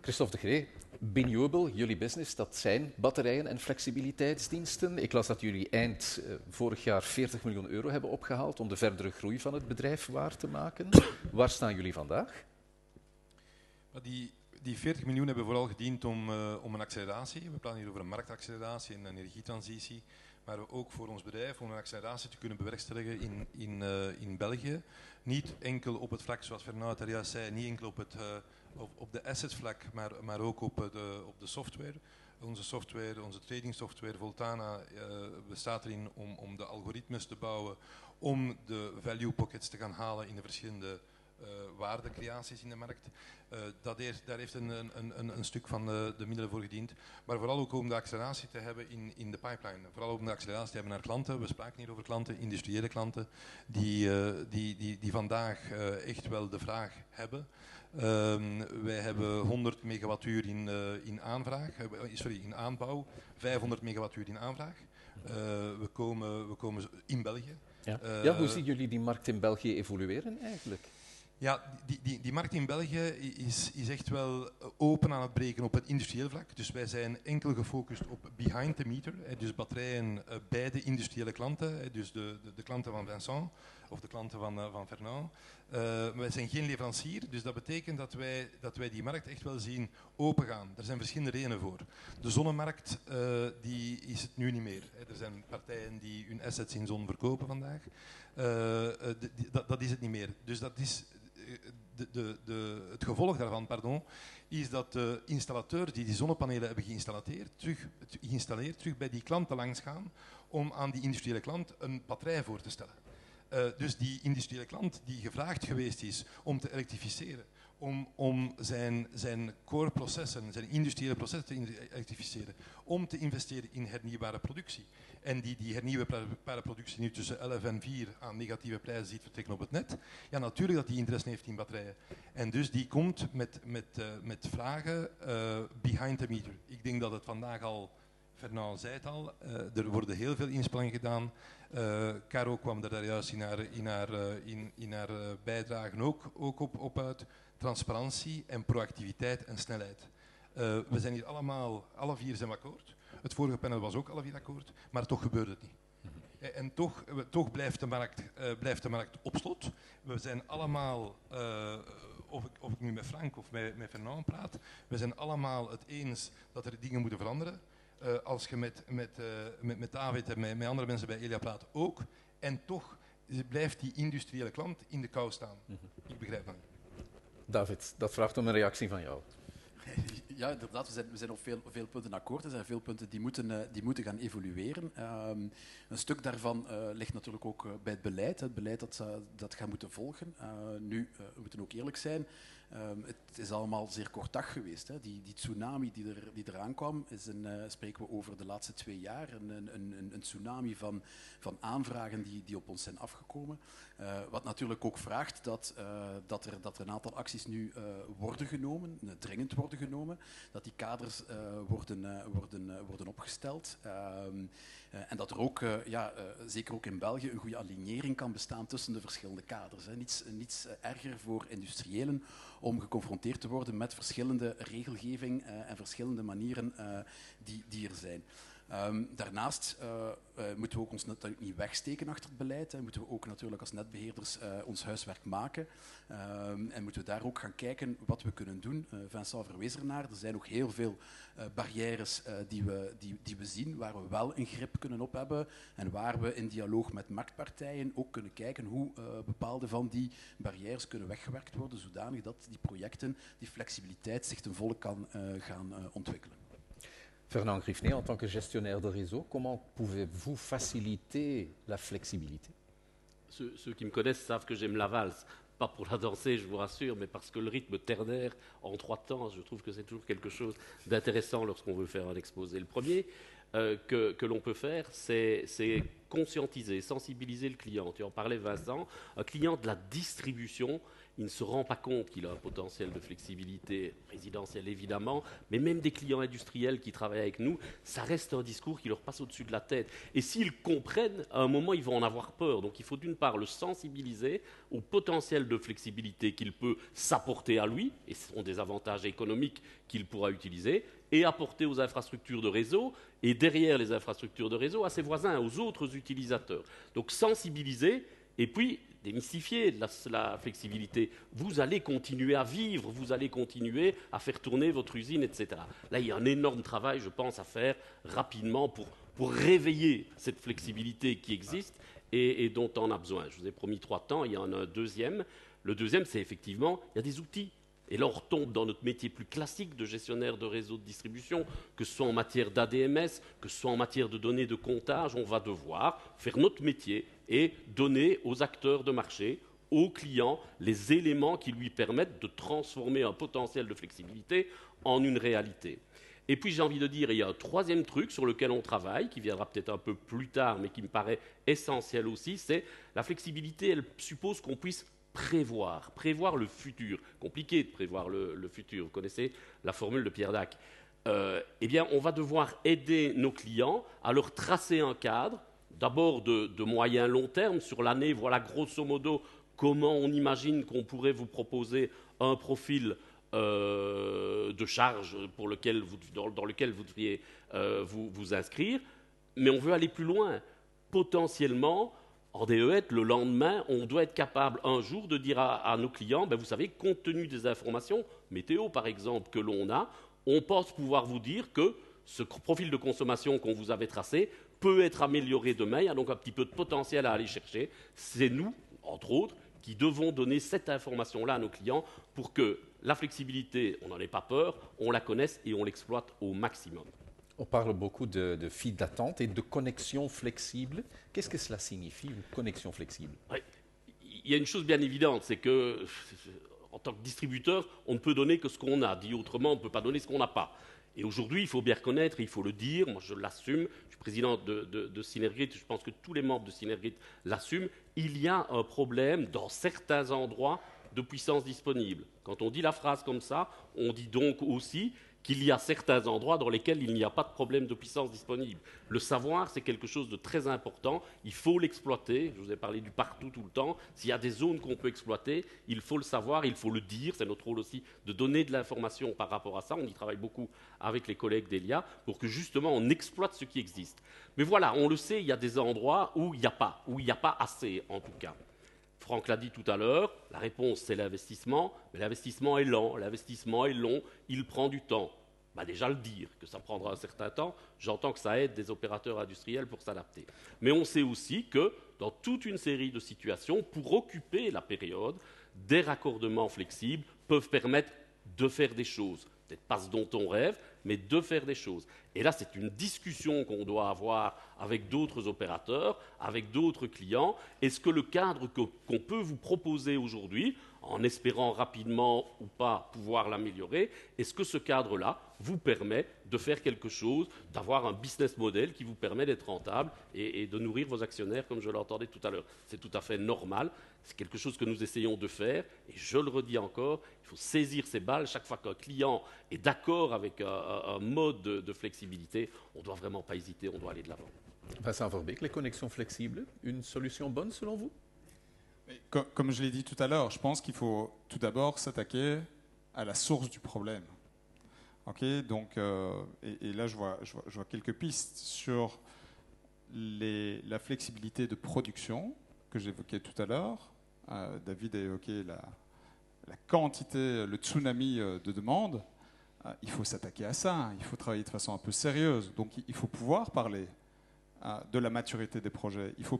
Christophe de Gree, Binubel, jullie business, dat zijn batterijen en flexibiliteitsdiensten. Ik las dat jullie eind vorig jaar 40 miljoen euro hebben opgehaald om de verdere groei van het bedrijf waar te maken. Waar staan jullie vandaag? Die 40 miljoen hebben vooral gediend om een acceleratie. We plannen hier over een marktacceleratie en een energietransitie. Maar ook voor ons bedrijf om een acceleratie te kunnen bewerkstelligen in België. Niet enkel op het vlak, zoals Fernand daar juist zei, niet enkel op de assets vlak, maar ook op de software. Onze software, onze trading software, Voltana, bestaat erin om de algoritmes te bouwen, om de value pockets te gaan halen in de verschillende waardecreaties in de markt. Daar heeft een stuk van de middelen voor gediend. Maar vooral ook om de acceleratie te hebben in de pipeline. Vooral om de acceleratie te hebben naar klanten. We spraken hier over klanten, industriële klanten, die vandaag echt wel de vraag hebben. Wij hebben 100 megawattuur in aanbouw, 500 megawattuur in aanvraag. We komen in België. Ja, hoe zien jullie die markt in België evolueren eigenlijk? Ja, die markt in België is echt wel open aan het breken op het industrieel vlak. Dus wij zijn enkel gefocust op behind the meter, dus batterijen bij de industriële klanten, dus de klanten van Vincent of de klanten van Fernand. Wij zijn geen leverancier, dus dat betekent dat wij die markt echt wel zien opengaan. Er zijn verschillende redenen voor. De zonnemarkt die is het nu niet meer. Er zijn partijen die hun assets in zon verkopen vandaag. Dat is het niet meer. Dus dat is het gevolg daarvan, is dat de installateurs die zonnepanelen hebben geïnstalleerd, terug bij die klanten langs gaan om aan die industriële klant een batterij voor te stellen. Dus die industriële klant die gevraagd geweest is om te elektrificeren, om zijn core processen, zijn industriële processen te elektrificeren, om te investeren in hernieuwbare productie. En die hernieuwbare productie nu tussen 11 en 4 aan negatieve prijzen ziet vertrekken op het net, ja, natuurlijk dat die interesse heeft in batterijen. En dus die komt met vragen behind the meter. Ik denk dat het vandaag al, Fernand zei het al, er worden heel veel inspanningen gedaan. Caro kwam er daar juist in haar bijdragen ook op uit. Transparantie en proactiviteit en snelheid. We zijn hier allemaal, alle vier zijn akkoord. Het vorige panel was ook alle vier akkoord, maar toch gebeurt het niet. En toch blijft de markt op slot. We zijn allemaal, of ik nu met Frank of met Fernand praat, we zijn allemaal het eens dat er dingen moeten veranderen. Als je met David en met andere mensen bij Elia praat ook. En toch blijft die industriële klant in de kou staan. Ik begrijp dat niet. David, dat vraagt om een reactie van jou. Ja, inderdaad, we zijn op veel punten akkoord. Er zijn veel punten die moeten gaan evolueren. Een stuk daarvan ligt natuurlijk ook bij het beleid. Het beleid dat gaat moeten volgen. Nu, we moeten ook eerlijk zijn. Het is allemaal zeer kort dag geweest. Hè. Die tsunami die eraan kwam, spreken we over de laatste 2 jaar. Een tsunami van aanvragen die op ons zijn afgekomen. Wat natuurlijk ook vraagt dat er een aantal acties nu worden genomen, dringend worden genomen. Dat die kaders worden opgesteld. En dat er ook, zeker ook in België, een goede alignering kan bestaan tussen de verschillende kaders. Hè. Niets erger voor industriëlen om geconfronteerd te worden met verschillende regelgeving en verschillende manieren die er zijn. Daarnaast moeten we ook ons natuurlijk niet wegsteken achter het beleid. Moeten we ook natuurlijk als netbeheerders ons huiswerk maken. En moeten we daar ook gaan kijken wat we kunnen doen. Vincent verwees ernaar. Er zijn nog heel veel barrières die we zien, waar we wel een grip kunnen op hebben. En waar we in dialoog met marktpartijen ook kunnen kijken hoe bepaalde van die barrières kunnen weggewerkt worden, zodanig dat die projecten, die flexibiliteit zich ten volle kan gaan ontwikkelen. Fernand Griffney, en tant que gestionnaire de réseau, comment pouvez-vous faciliter la flexibilité? Ceux qui me connaissent savent que j'aime la valse. Pas pour la danser, je vous rassure, mais parce que le rythme ternaire en 3 temps, je trouve que c'est toujours quelque chose d'intéressant lorsqu'on veut faire un exposé. Le premier que l'on peut faire, c'est conscientiser, sensibiliser le client. Tu en parlais, Vincent. Un client de la distribution, il ne se rend pas compte qu'il a un potentiel de flexibilité résidentielle, évidemment, mais même des clients industriels qui travaillent avec nous, ça reste un discours qui leur passe au-dessus de la tête. Et s'ils comprennent, à un moment, ils vont en avoir peur. Donc il faut d'une part le sensibiliser au potentiel de flexibilité qu'il peut s'apporter à lui, et ce sont des avantages économiques qu'il pourra utiliser, et apporter aux infrastructures de réseau, et derrière les infrastructures de réseau, à ses voisins, aux autres utilisateurs. Donc sensibiliser, et puis démystifier la flexibilité. Vous allez continuer à vivre, vous allez continuer à faire tourner votre usine, etc. Là, il y a un énorme travail, je pense, à faire rapidement pour réveiller cette flexibilité qui existe et dont on a besoin. Je vous ai promis 3 temps, il y en a un deuxième. Le deuxième, c'est effectivement, il y a des outils. Et là, on retombe dans notre métier plus classique de gestionnaire de réseau de distribution, que ce soit en matière d'ADMS, que ce soit en matière de données de comptage, on va devoir faire notre métier et donner aux acteurs de marché, aux clients, les éléments qui lui permettent de transformer un potentiel de flexibilité en une réalité. Et puis j'ai envie de dire, il y a un 3e truc sur lequel on travaille, qui viendra peut-être un peu plus tard, mais qui me paraît essentiel aussi, c'est la flexibilité, elle suppose qu'on puisse prévoir le futur. Compliqué de prévoir le futur. Vous connaissez la formule de Pierre Dac. Eh bien, on va devoir aider nos clients à leur tracer un cadre, d'abord de moyen long terme, sur l'année, voilà grosso modo comment on imagine qu'on pourrait vous proposer un profil de charge dans lequel vous devriez vous inscrire. Mais on veut aller plus loin. Potentiellement, en DEET, le lendemain, on doit être capable un jour de dire à nos clients, ben vous savez, compte tenu des informations, météo par exemple, que l'on a, on pense pouvoir vous dire que ce profil de consommation qu'on vous avait tracé peut être amélioré demain, il y a donc un petit peu de potentiel à aller chercher. C'est nous, entre autres, qui devons donner cette information-là à nos clients pour que la flexibilité, on n'en ait pas peur, on la connaisse et on l'exploite au maximum. On parle beaucoup de files d'attente et de connexion flexible. Qu'est-ce que cela signifie, une connexion flexible? Il y a une chose bien évidente, c'est que, tant que distributeur, on ne peut donner que ce qu'on a. Dit autrement, on ne peut pas donner ce qu'on n'a pas. Et aujourd'hui, il faut bien reconnaître, il faut le dire, moi je l'assume, je suis président de Synergrid, je pense que tous les membres de Synergrid l'assument, il y a un problème dans certains endroits de puissance disponible. Quand on dit la phrase comme ça, on dit donc aussi qu'il y a certains endroits dans lesquels il n'y a pas de problème de puissance disponible. Le savoir, c'est quelque chose de très important, il faut l'exploiter, je vous ai parlé du partout tout le temps, s'il y a des zones qu'on peut exploiter, il faut le savoir, il faut le dire, c'est notre rôle aussi de donner de l'information par rapport à ça, on y travaille beaucoup avec les collègues d'Elia, pour que justement on exploite ce qui existe. Mais voilà, on le sait, il y a des endroits où il n'y a pas assez en tout cas. Franck l'a dit tout à l'heure, la réponse c'est l'investissement, mais l'investissement est lent, l'investissement est long, il prend du temps. Déjà le dire, que ça prendra un certain temps, j'entends que ça aide des opérateurs industriels pour s'adapter. Mais on sait aussi que dans toute une série de situations, pour occuper la période, des raccordements flexibles peuvent permettre de faire des choses. Peut-être pas ce dont on rêve, mais de faire des choses. Et là, c'est une discussion qu'on doit avoir avec d'autres opérateurs, avec d'autres clients. Est-ce que le cadre qu'on peut vous proposer aujourd'hui, en espérant rapidement ou pas pouvoir l'améliorer, est-ce que ce cadre-là vous permet de faire quelque chose, d'avoir un business model qui vous permet d'être rentable et de nourrir vos actionnaires, comme je l'entendais tout à l'heure. C'est tout à fait normal, c'est quelque chose que nous essayons de faire, et je le redis encore, il faut saisir ces balles. Chaque fois qu'un client est d'accord avec un mode de flexibilité, on ne doit vraiment pas hésiter, on doit aller de l'avant. Vincent Verbeek, les connexions flexibles, une solution bonne selon vous? Comme je l'ai dit tout à l'heure, je pense qu'il faut tout d'abord s'attaquer à la source du problème. Okay, donc, et là, je vois quelques pistes sur la flexibilité de production que j'évoquais tout à l'heure. David a évoqué la quantité, le tsunami de demande. Il faut s'attaquer à ça, il faut travailler de façon un peu sérieuse. Donc il faut pouvoir parler de la maturité des projets, il faut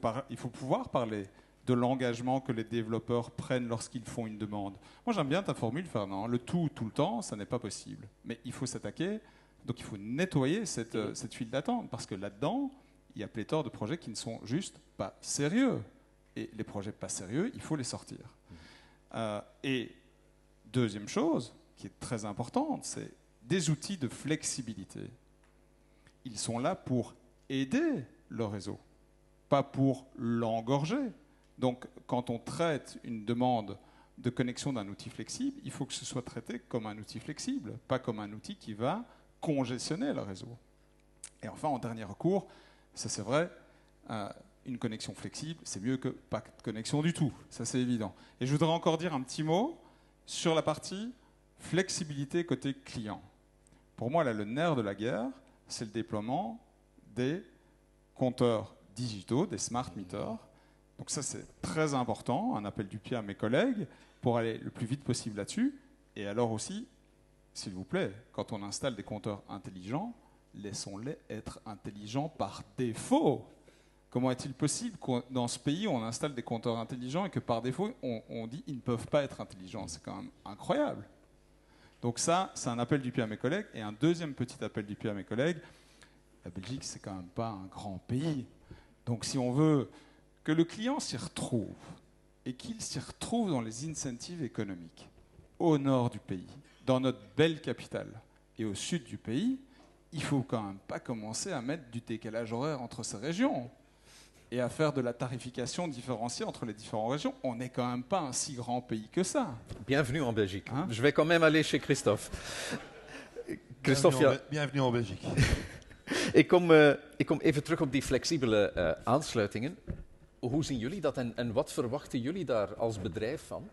pouvoir parler de l'engagement que les développeurs prennent lorsqu'ils font une demande. Moi, j'aime bien ta formule, Fernand. Le tout le temps, ça n'est pas possible. Mais il faut s'attaquer, donc il faut nettoyer cette file d'attente, parce que là-dedans, il y a pléthore de projets qui ne sont juste pas sérieux. Et les projets pas sérieux, il faut les sortir. Et deuxième chose, qui est très importante, c'est des outils de flexibilité. Ils sont là pour aider le réseau, pas pour l'engorger. Donc, quand on traite une demande de connexion d'un outil flexible, il faut que ce soit traité comme un outil flexible, pas comme un outil qui va congestionner le réseau. Et enfin, en dernier recours, ça c'est vrai, une connexion flexible, c'est mieux que pas de connexion du tout, ça c'est évident. Et je voudrais encore dire un petit mot sur la partie flexibilité côté client. Pour moi, là, le nerf de la guerre, c'est le déploiement des compteurs digitaux, des smart meters. Donc ça, c'est très important, un appel du pied à mes collègues pour aller le plus vite possible là-dessus. Et alors aussi, s'il vous plaît, quand on installe des compteurs intelligents, laissons-les être intelligents par défaut. Comment est-il possible que dans ce pays, on installe des compteurs intelligents et que par défaut, on dit qu'ils ne peuvent pas être intelligents? C'est quand même incroyable. Donc ça, c'est un appel du pied à mes collègues. Et un deuxième petit appel du pied à mes collègues, la Belgique, c'est quand même pas un grand pays. Donc si on veut que le client s'y retrouve et qu'il s'y retrouve dans les incentives économiques au nord du pays, dans notre belle capitale et au sud du pays, il ne faut quand même pas commencer à mettre du décalage horaire entre ces régions et à faire de la tarification différenciée entre les différentes régions. On n'est quand même pas un si grand pays que ça. Bienvenue en Belgique. Hein? Je vais quand même aller chez Christophe. Christophe, bienvenue en Belgique. Ik kom even terug op die flexibele aansluitingen. Hoe zien jullie dat en wat verwachten jullie daar als bedrijf van?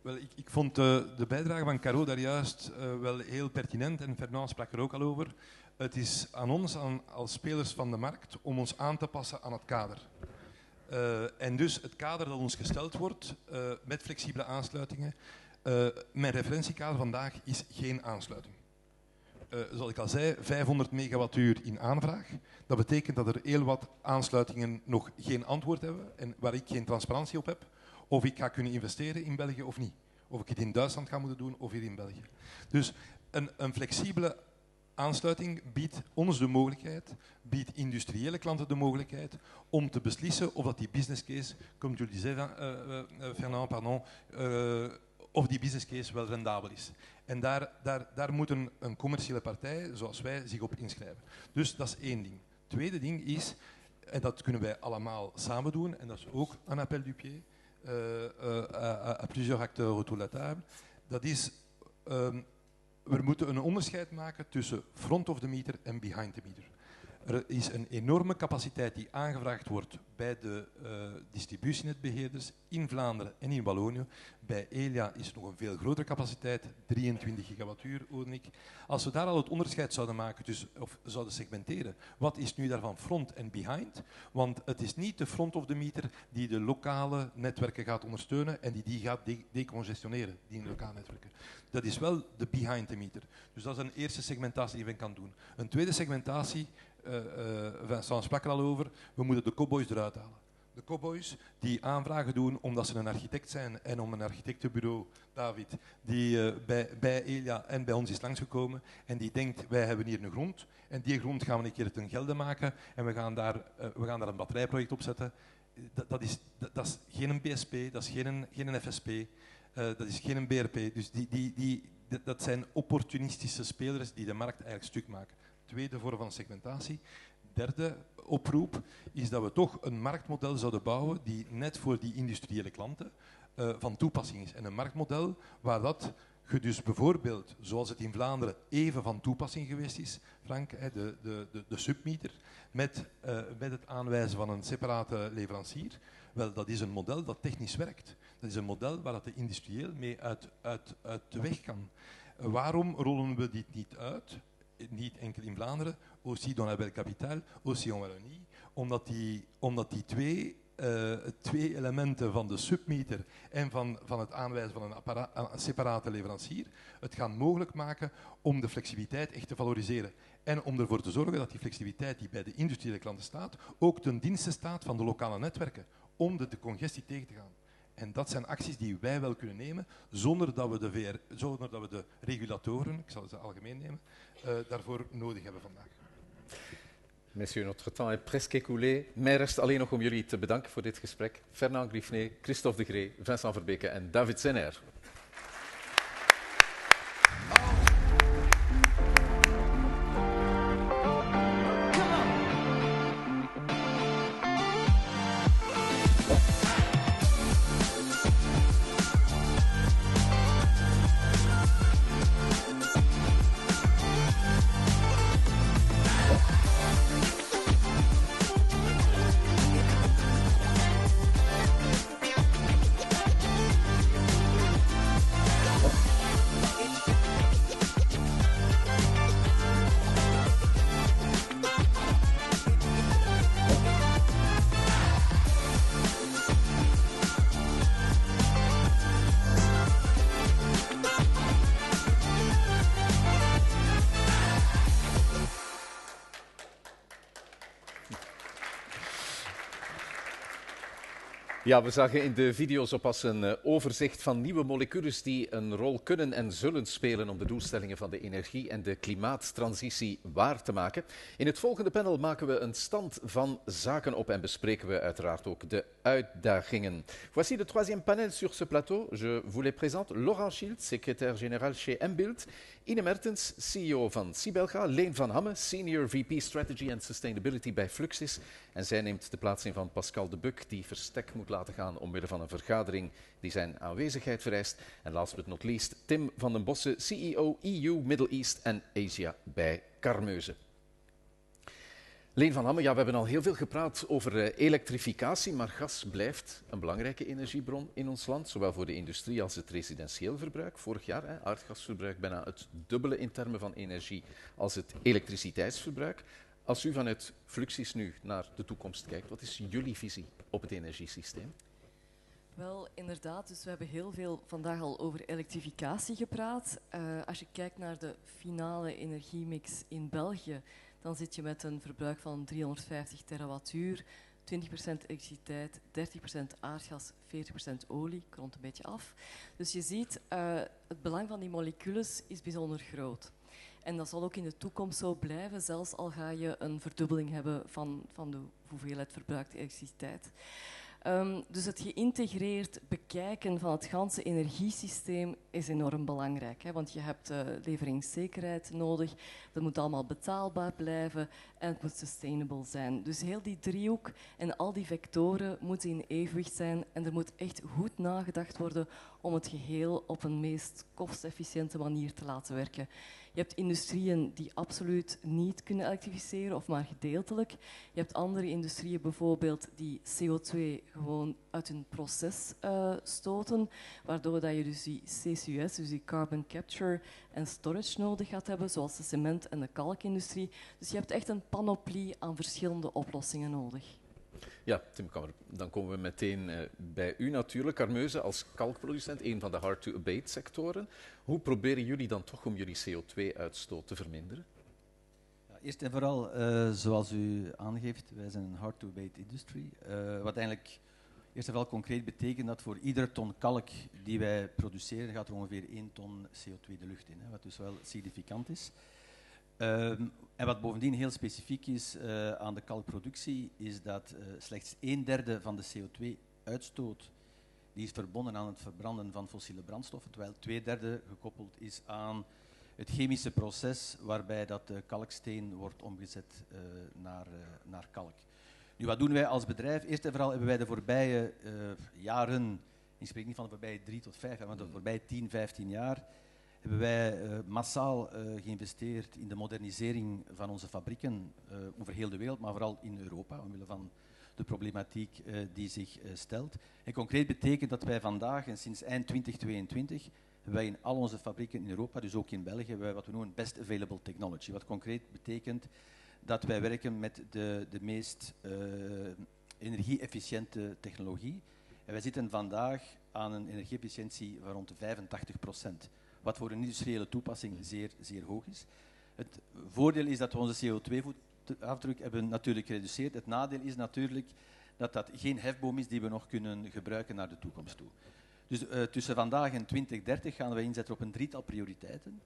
Wel, ik vond de bijdrage van Caro daar juist wel heel pertinent en Fernand sprak er ook al over. Het is aan ons, als spelers van de markt, om ons aan te passen aan het kader. En dus het kader dat ons gesteld wordt met flexibele aansluitingen. Mijn referentiekader vandaag is geen aansluiting. Zoals ik al zei, 500 megawattuur in aanvraag. Dat betekent dat er heel wat aansluitingen nog geen antwoord hebben en waar ik geen transparantie op heb. Of ik ga kunnen investeren in België of niet. Of ik het in Duitsland ga moeten doen of hier in België. Dus een flexibele aansluiting biedt ons de mogelijkheid, biedt industriële klanten de mogelijkheid om te beslissen of dat die business case, comme tu le disais, Fernand, pardon, of die business case wel rendabel is. En daar moet een commerciële partij, zoals wij, zich op inschrijven. Dus dat is één ding. Tweede ding is, en dat kunnen wij allemaal samen doen, en dat is ook een appel du pied à plusieurs acteurs autour de la table, dat is, we moeten een onderscheid maken tussen front of the meter en behind the meter. Er is een enorme capaciteit die aangevraagd wordt bij de distributienetbeheerders in Vlaanderen en in Wallonië. Bij Elia is er nog een veel grotere capaciteit, 23 gigawattuur, hoor ik. Als we daar al het onderscheid zouden maken, of zouden segmenteren, wat is nu daarvan front en behind? Want het is niet de front of the meter die de lokale netwerken gaat ondersteunen en die gaat decongestioneren, die lokale netwerken. Dat is wel de behind the meter. Dus dat is een eerste segmentatie die men kan doen. Een tweede segmentatie, Vincent sprak er al over, we moeten de cowboys eruit halen. De cowboys die aanvragen doen omdat ze een architect zijn en om een architectenbureau, David, die bij Elia en bij ons is langsgekomen en die denkt, wij hebben hier een grond en die grond gaan we een keer ten gelde maken en we gaan daar een batterijproject op zetten. Dat is geen BSP, dat is geen FSP, dat is geen BRP. Dus dat zijn opportunistische spelers die de markt eigenlijk stuk maken. Tweede vorm van segmentatie. Derde oproep is dat we toch een marktmodel zouden bouwen die net voor die industriële klanten van toepassing is. En een marktmodel waar dat je dus bijvoorbeeld, zoals het in Vlaanderen even van toepassing geweest is, Frank, de submeter, met het aanwijzen van een separate leverancier, wel, dat is een model dat technisch werkt. Dat is een model waar dat de industrieel mee uit de weg kan. Waarom rollen we dit niet uit? Niet enkel in Vlaanderen, aussi dans la belle capitale, aussi en Wallonie, omdat die twee elementen van de submeter en van het aanwijzen van een separate leverancier het gaan mogelijk maken om de flexibiliteit echt te valoriseren. En om ervoor te zorgen dat die flexibiliteit die bij de industriële klanten staat, ook ten dienste staat van de lokale netwerken, om de congestie tegen te gaan. En dat zijn acties die wij wel kunnen nemen, zonder dat we de regulatoren, ik zal ze algemeen nemen, daarvoor nodig hebben vandaag. Messieurs, notre temps est presque écoulé. Mij rest alleen nog om jullie te bedanken voor dit gesprek. Fernand Griffnet, Christophe de Grey, Vincent Verbeke en David Sener. Ja, we zagen in de video zo pas een overzicht van nieuwe moleculen die een rol kunnen en zullen spelen om de doelstellingen van de energie- en de klimaattransitie waar te maken. In het volgende panel maken we een stand van zaken op en bespreken we uiteraard ook de uitdagingen. Voici le troisième panel sur ce plateau. Je vous les présente Laurent Schild, secrétaire général chez Mbuild, Ine Mertens, CEO van Sibelga, Leen van Hamme, Senior VP Strategy and Sustainability bij Fluxys. En zij neemt de plaats in van Pascal de Buc, die verstek moet laten gaan omwille van een vergadering die zijn aanwezigheid vereist. En last but not least, Tim van den Bossen, CEO EU, Middle East en Asia bij Carmeuze. Leen van Hamme, ja, we hebben al heel veel gepraat over elektrificatie, maar gas blijft een belangrijke energiebron in ons land, zowel voor de industrie als het residentieel verbruik. Vorig jaar, aardgasverbruik bijna het dubbele in termen van energie als het elektriciteitsverbruik. Als u vanuit Fluxys nu naar de toekomst kijkt, wat is jullie visie op het energiesysteem? Wel, inderdaad. Dus we hebben heel veel vandaag al over elektrificatie gepraat. Als je kijkt naar de finale energiemix in België, dan zit je met een verbruik van 350 terawattuur, 20% elektriciteit, 30% aardgas, 40% olie. Ik rond een beetje af. Dus je ziet, het belang van die moleculen is bijzonder groot. En dat zal ook in de toekomst zo blijven, zelfs al ga je een verdubbeling hebben van de hoeveelheid verbruikte elektriciteit. Dus het geïntegreerd bekijken van het ganse energiesysteem is enorm belangrijk. Hè? Want je hebt leveringszekerheid nodig, dat moet allemaal betaalbaar blijven en het moet sustainable zijn. Dus heel die driehoek en al die vectoren moeten in evenwicht zijn en er moet echt goed nagedacht worden om het geheel op een meest kostefficiënte manier te laten werken. Je hebt industrieën die absoluut niet kunnen elektrificeren of maar gedeeltelijk. Je hebt andere industrieën bijvoorbeeld die CO2 gewoon uit hun proces stoten, waardoor dat je dus die CCUS, dus die carbon capture en storage nodig gaat hebben, zoals de cement- en de kalkindustrie. Dus je hebt echt een panoplie aan verschillende oplossingen nodig. Ja, Tim Kammer, dan komen we meteen bij u natuurlijk. Carmeuse, als kalkproducent, een van de hard-to-abate sectoren. Hoe proberen jullie dan toch om jullie CO2-uitstoot te verminderen? Ja, eerst en vooral, zoals u aangeeft, wij zijn een hard-to-abate industry. Wat eigenlijk eerst en vooral concreet betekent dat voor iedere ton kalk die wij produceren, gaat er ongeveer 1 ton CO2 de lucht in, hè, wat dus wel significant is. En wat bovendien heel specifiek is aan de kalkproductie, is dat slechts 1/3 van de CO2-uitstoot die is verbonden aan het verbranden van fossiele brandstoffen, terwijl 2/3 gekoppeld is aan het chemische proces waarbij dat kalksteen wordt omgezet naar kalk. Nu, wat doen wij als bedrijf? Eerst en vooral hebben wij de voorbije jaren, ik spreek niet van de voorbije 3 tot 5 jaar, maar de voorbije 10, 15 jaar, hebben wij massaal geïnvesteerd in de modernisering van onze fabrieken over heel de wereld, maar vooral in Europa, omwille van de problematiek die zich stelt. En concreet betekent dat wij vandaag, en sinds eind 2022, hebben wij in al onze fabrieken in Europa, dus ook in België, wij wat we noemen best available technology. Wat concreet betekent dat wij werken met de meest energie-efficiënte technologie. En wij zitten vandaag aan een energie-efficiëntie van rond de 85%. Wat voor een industriële toepassing zeer, zeer hoog is. Het voordeel is dat we onze CO2-afdruk hebben natuurlijk gereduceerd. Het nadeel is natuurlijk dat dat geen hefboom is die we nog kunnen gebruiken naar de toekomst toe. Dus tussen vandaag en 2030 gaan wij inzetten op een drietal prioriteiten.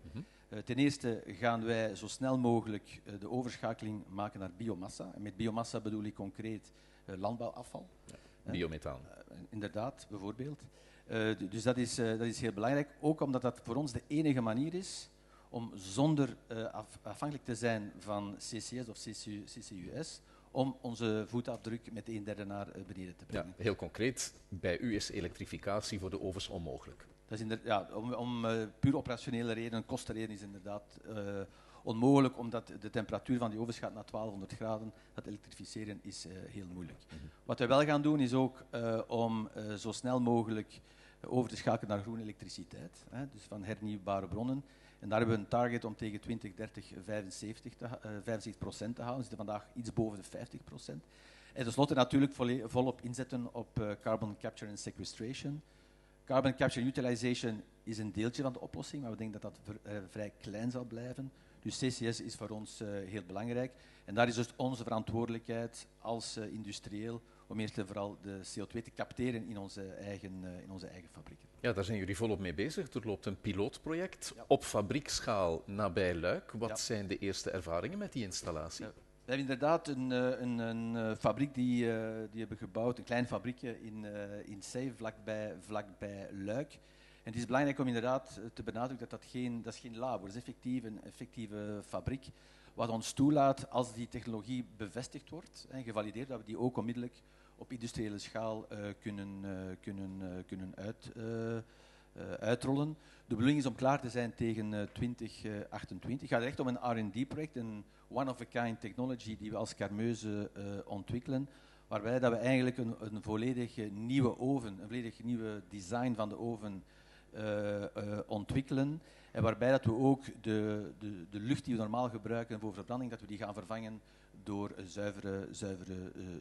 Ten eerste gaan wij zo snel mogelijk de overschakeling maken naar biomassa. En met biomassa bedoel ik concreet landbouwafval. Ja, biomethaan. Inderdaad, bijvoorbeeld. Dus dat is heel belangrijk, ook omdat dat voor ons de enige manier is om zonder afhankelijk te zijn van CCS of CCUS, om onze voetafdruk met 1/3 naar beneden te brengen. Ja, heel concreet, bij u is elektrificatie voor de ovens onmogelijk. Dat is om puur operationele redenen, kostenredenen is inderdaad onmogelijk, omdat de temperatuur van die ovens gaat naar 1200 graden. Dat elektrificeren is heel moeilijk. Wat wij wel gaan doen is ook om zo snel mogelijk over te schakelen naar groene elektriciteit, dus van hernieuwbare bronnen. En daar hebben we een target om tegen 2030 75% te halen. We zitten vandaag iets boven de 50%. En tenslotte natuurlijk volop inzetten op carbon capture and sequestration. Carbon capture and utilization is een deeltje van de oplossing, maar we denken dat dat vrij klein zal blijven. Dus CCS is voor ons heel belangrijk. En daar is dus onze verantwoordelijkheid als industrieel om eerst en vooral de CO2 te capteren in onze eigen fabrieken. Ja, daar zijn jullie volop mee bezig. Er loopt een pilootproject op fabriekschaal nabij Luik. Wat zijn de eerste ervaringen met die installatie? We hebben inderdaad een fabriek die hebben gebouwd, een klein fabriekje in Sey, vlakbij Luik. En het is belangrijk om inderdaad te benadrukken dat dat is geen labo, dat is effectief een effectieve fabriek. Wat ons toelaat, als die technologie bevestigd wordt en gevalideerd, dat we die ook onmiddellijk op industriële schaal kunnen uitrollen. De bedoeling is om klaar te zijn tegen 2028. Het gaat echt om een R&D-project, een one-of-a-kind technology die we als Carmeuse ontwikkelen, waarbij dat we eigenlijk een volledig nieuwe oven, een volledig nieuwe design van de oven ontwikkelen. En waarbij dat we ook de lucht die we normaal gebruiken voor verbranding, dat we die gaan vervangen door zuivere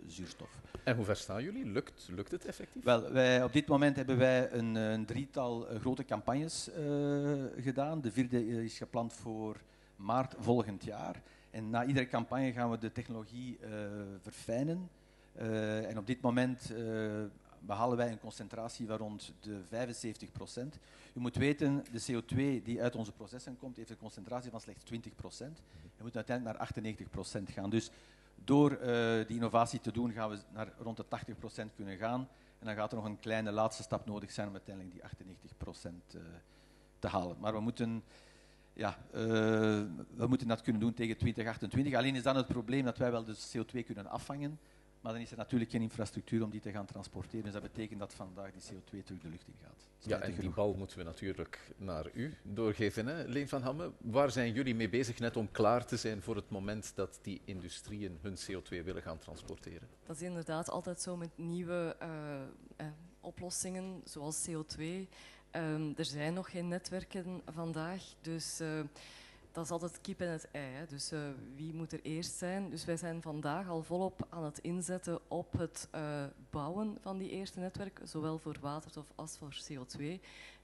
zuurstof. En hoe ver staan jullie? Lukt het effectief? Wel, op dit moment hebben wij een drietal grote campagnes gedaan. De 4e is gepland voor maart volgend jaar. En na iedere campagne gaan we de technologie verfijnen. En op dit moment behalen wij een concentratie van rond de 75%. U moet weten, de CO2 die uit onze processen komt, heeft een concentratie van slechts 20%. We moeten uiteindelijk naar 98% gaan. Dus door die innovatie te doen, gaan we naar rond de 80% kunnen gaan. En dan gaat er nog een kleine laatste stap nodig zijn om uiteindelijk die 98% te halen. Maar we moeten dat kunnen doen tegen 2028. Alleen is dan het probleem dat wij wel de CO2 kunnen afvangen, maar dan is er natuurlijk geen infrastructuur om die te gaan transporteren. Dus dat betekent dat vandaag die CO2 terug de lucht in gaat. Ja, en die bal moeten we natuurlijk naar u doorgeven, hè? Leen van Hamme. Waar zijn jullie mee bezig net om klaar te zijn voor het moment dat die industrieën hun CO2 willen gaan transporteren? Dat is inderdaad altijd zo met nieuwe oplossingen, zoals CO2. Er zijn nog geen netwerken vandaag, dus dat is altijd kip en het ei. Hè. Dus wie moet er eerst zijn? Dus wij zijn vandaag al volop aan het inzetten op het bouwen van die eerste netwerken, zowel voor waterstof als voor CO2,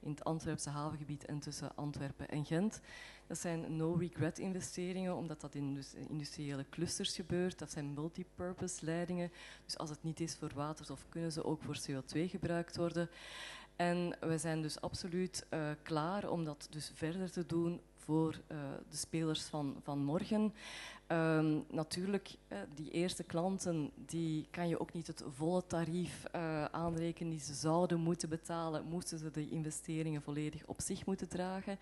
in het Antwerpse havengebied en tussen Antwerpen en Gent. Dat zijn no-regret investeringen, omdat dat in dus industriële clusters gebeurt. Dat zijn multipurpose leidingen. Dus als het niet is voor waterstof, kunnen ze ook voor CO2 gebruikt worden. En we zijn dus absoluut klaar om dat dus verder te doen voor de spelers van morgen. Natuurlijk, die eerste klanten, die kan je ook niet het volle tarief aanrekenen die ze zouden moeten betalen, moesten ze de investeringen volledig op zich moeten dragen.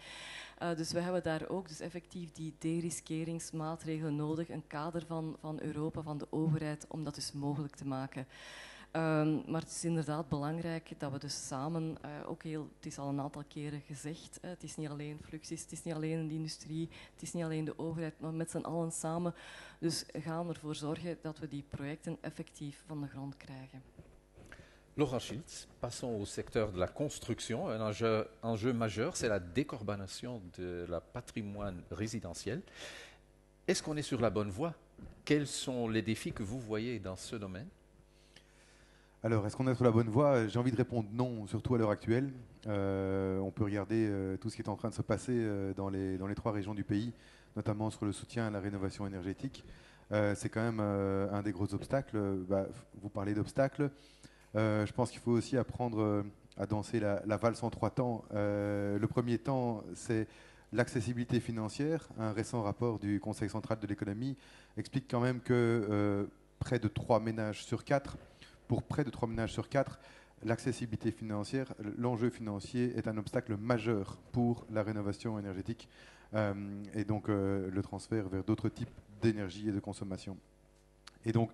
Dus we hebben daar ook dus effectief die deriskeringsmaatregelen nodig, een kader van Europa, van de overheid, om dat dus mogelijk te maken. Maar het is inderdaad belangrijk dat we dus samen, het is al een aantal keren gezegd, het is niet alleen Fluxys, het is niet alleen de industrie, het is niet alleen de overheid, maar met z'n allen samen. Dus gaan ervoor zorgen dat we die projecten effectief van de grond krijgen. Laurent Schiltz, passons au secteur de la construction. Un enjeu majeur, c'est la décarbonation de la patrimoine résidentiel. Est-ce qu'on est sur la bonne voie? Quels sont les défis que vous voyez dans ce domaine? Alors, est-ce qu'on est sur la bonne voie? J'ai envie de répondre non, surtout à l'heure actuelle. On peut regarder tout ce qui est en train de se passer dans les 3 régions du pays, notamment sur le soutien à la rénovation énergétique. C'est quand même un des gros obstacles. Vous parlez d'obstacles. Je pense qu'il faut aussi apprendre à danser la valse en 3 temps. Le premier temps, c'est l'accessibilité financière. Un récent rapport du Conseil central de l'économie explique quand même que près de 3 ménages sur 4, pour près de 3 ménages sur 4, l'accessibilité financière, l'enjeu financier est un obstacle majeur pour la rénovation énergétique et donc le transfert vers d'autres types d'énergie et de consommation. Et donc,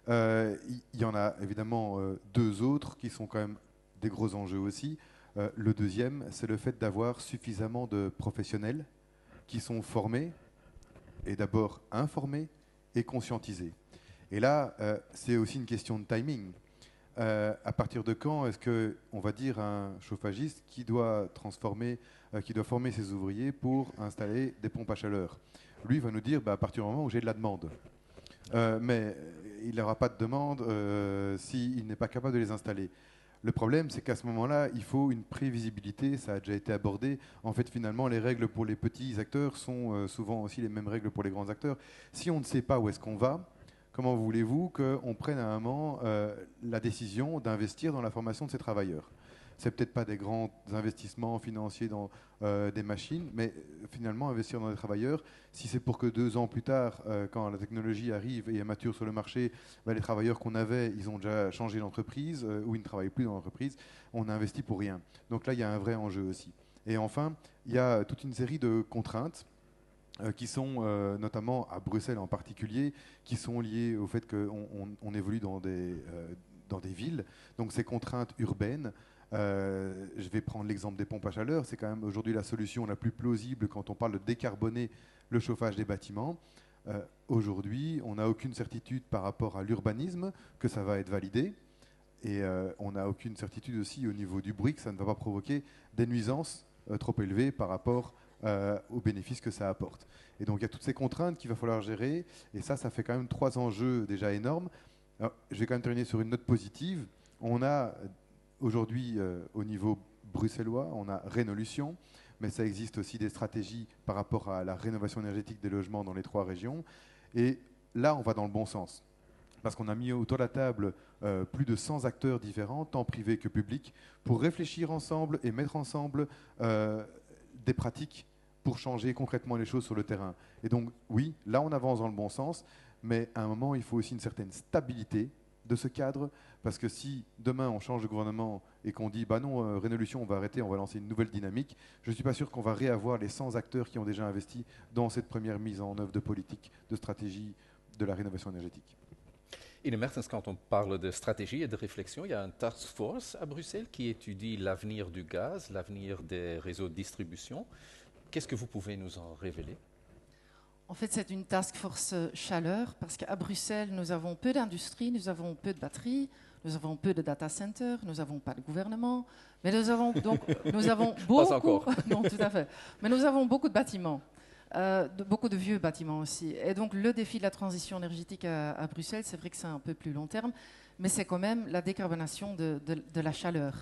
il y en a évidemment 2 autres qui sont quand même des gros enjeux aussi. Le deuxième, c'est le fait d'avoir suffisamment de professionnels qui sont formés, et d'abord informés et conscientisés. Et là, c'est aussi une question de timing. À partir de quand est-ce qu'on va dire à un chauffagiste qui doit former ses ouvriers pour installer des pompes à chaleur? Lui va nous dire à partir du moment où j'ai de la demande. Mais il n'aura pas de demande s'il n'est pas capable de les installer. Le problème, c'est qu'à ce moment-là, il faut une prévisibilité, ça a déjà été abordé. En fait, finalement, les règles pour les petits acteurs sont souvent aussi les mêmes règles pour les grands acteurs. Si on ne sait pas où est-ce qu'on va, comment voulez-vous qu'on prenne à un moment la décision d'investir dans la formation de ces travailleurs? C'est peut-être pas des grands investissements financiers dans des machines, mais finalement investir dans des travailleurs, si c'est pour que 2 ans plus tard, quand la technologie arrive et est mature sur le marché, les travailleurs qu'on avait, ils ont déjà changé d'entreprise ou ils ne travaillent plus dans l'entreprise, on a investi pour rien. Donc là, il y a un vrai enjeu aussi. Et enfin, il y a toute une série de contraintes qui sont notamment à Bruxelles en particulier, qui sont liées au fait qu'on évolue dans des villes. Donc ces contraintes urbaines, je vais prendre l'exemple des pompes à chaleur, c'est quand même aujourd'hui la solution la plus plausible quand on parle de décarboner le chauffage des bâtiments. Aujourd'hui, on n'a aucune certitude par rapport à l'urbanisme que ça va être validé. Et on n'a aucune certitude aussi au niveau du bruit que ça ne va pas provoquer des nuisances trop élevées par rapport aux bénéfices que ça apporte. Et donc il y a toutes ces contraintes qu'il va falloir gérer, et ça fait quand même 3 enjeux déjà énormes. Alors, je vais quand même terminer sur une note positive. On a aujourd'hui au niveau bruxellois, on a Rénolution, mais ça existe aussi des stratégies par rapport à la rénovation énergétique des logements dans les 3 régions, et là on va dans le bon sens. parce qu'on a mis autour de la table plus de 100 acteurs différents, tant privés que publics, pour réfléchir ensemble et mettre ensemble des pratiques pour changer concrètement les choses sur le terrain. Et donc, oui, là, on avance dans le bon sens, mais à un moment, il faut aussi une certaine stabilité de ce cadre, parce que si demain on change de gouvernement et qu'on dit bah non, Rénolution, on va arrêter, on va lancer une nouvelle dynamique, je ne suis pas sûr qu'on va réavoir les 100 acteurs qui ont déjà investi dans cette première mise en œuvre de politique, de stratégie de la rénovation énergétique. Ine Mertens, quand on parle de stratégie et de réflexion, il y a un task force à Bruxelles qui étudie l'avenir du gaz, l'avenir des réseaux de distribution. Qu'est-ce que vous pouvez nous en révéler? En fait, c'est une task force chaleur, parce qu'à Bruxelles, nous avons peu d'industrie, nous avons peu de batteries, nous avons peu de data centers, nous n'avons pas de gouvernement, mais nous avons beaucoup... Pas encore. Non, tout à fait. Mais nous avons beaucoup de bâtiments, beaucoup de vieux bâtiments aussi. Et donc, le défi de la transition énergétique à Bruxelles, c'est vrai que c'est un peu plus long terme, mais c'est quand même la décarbonation de la chaleur.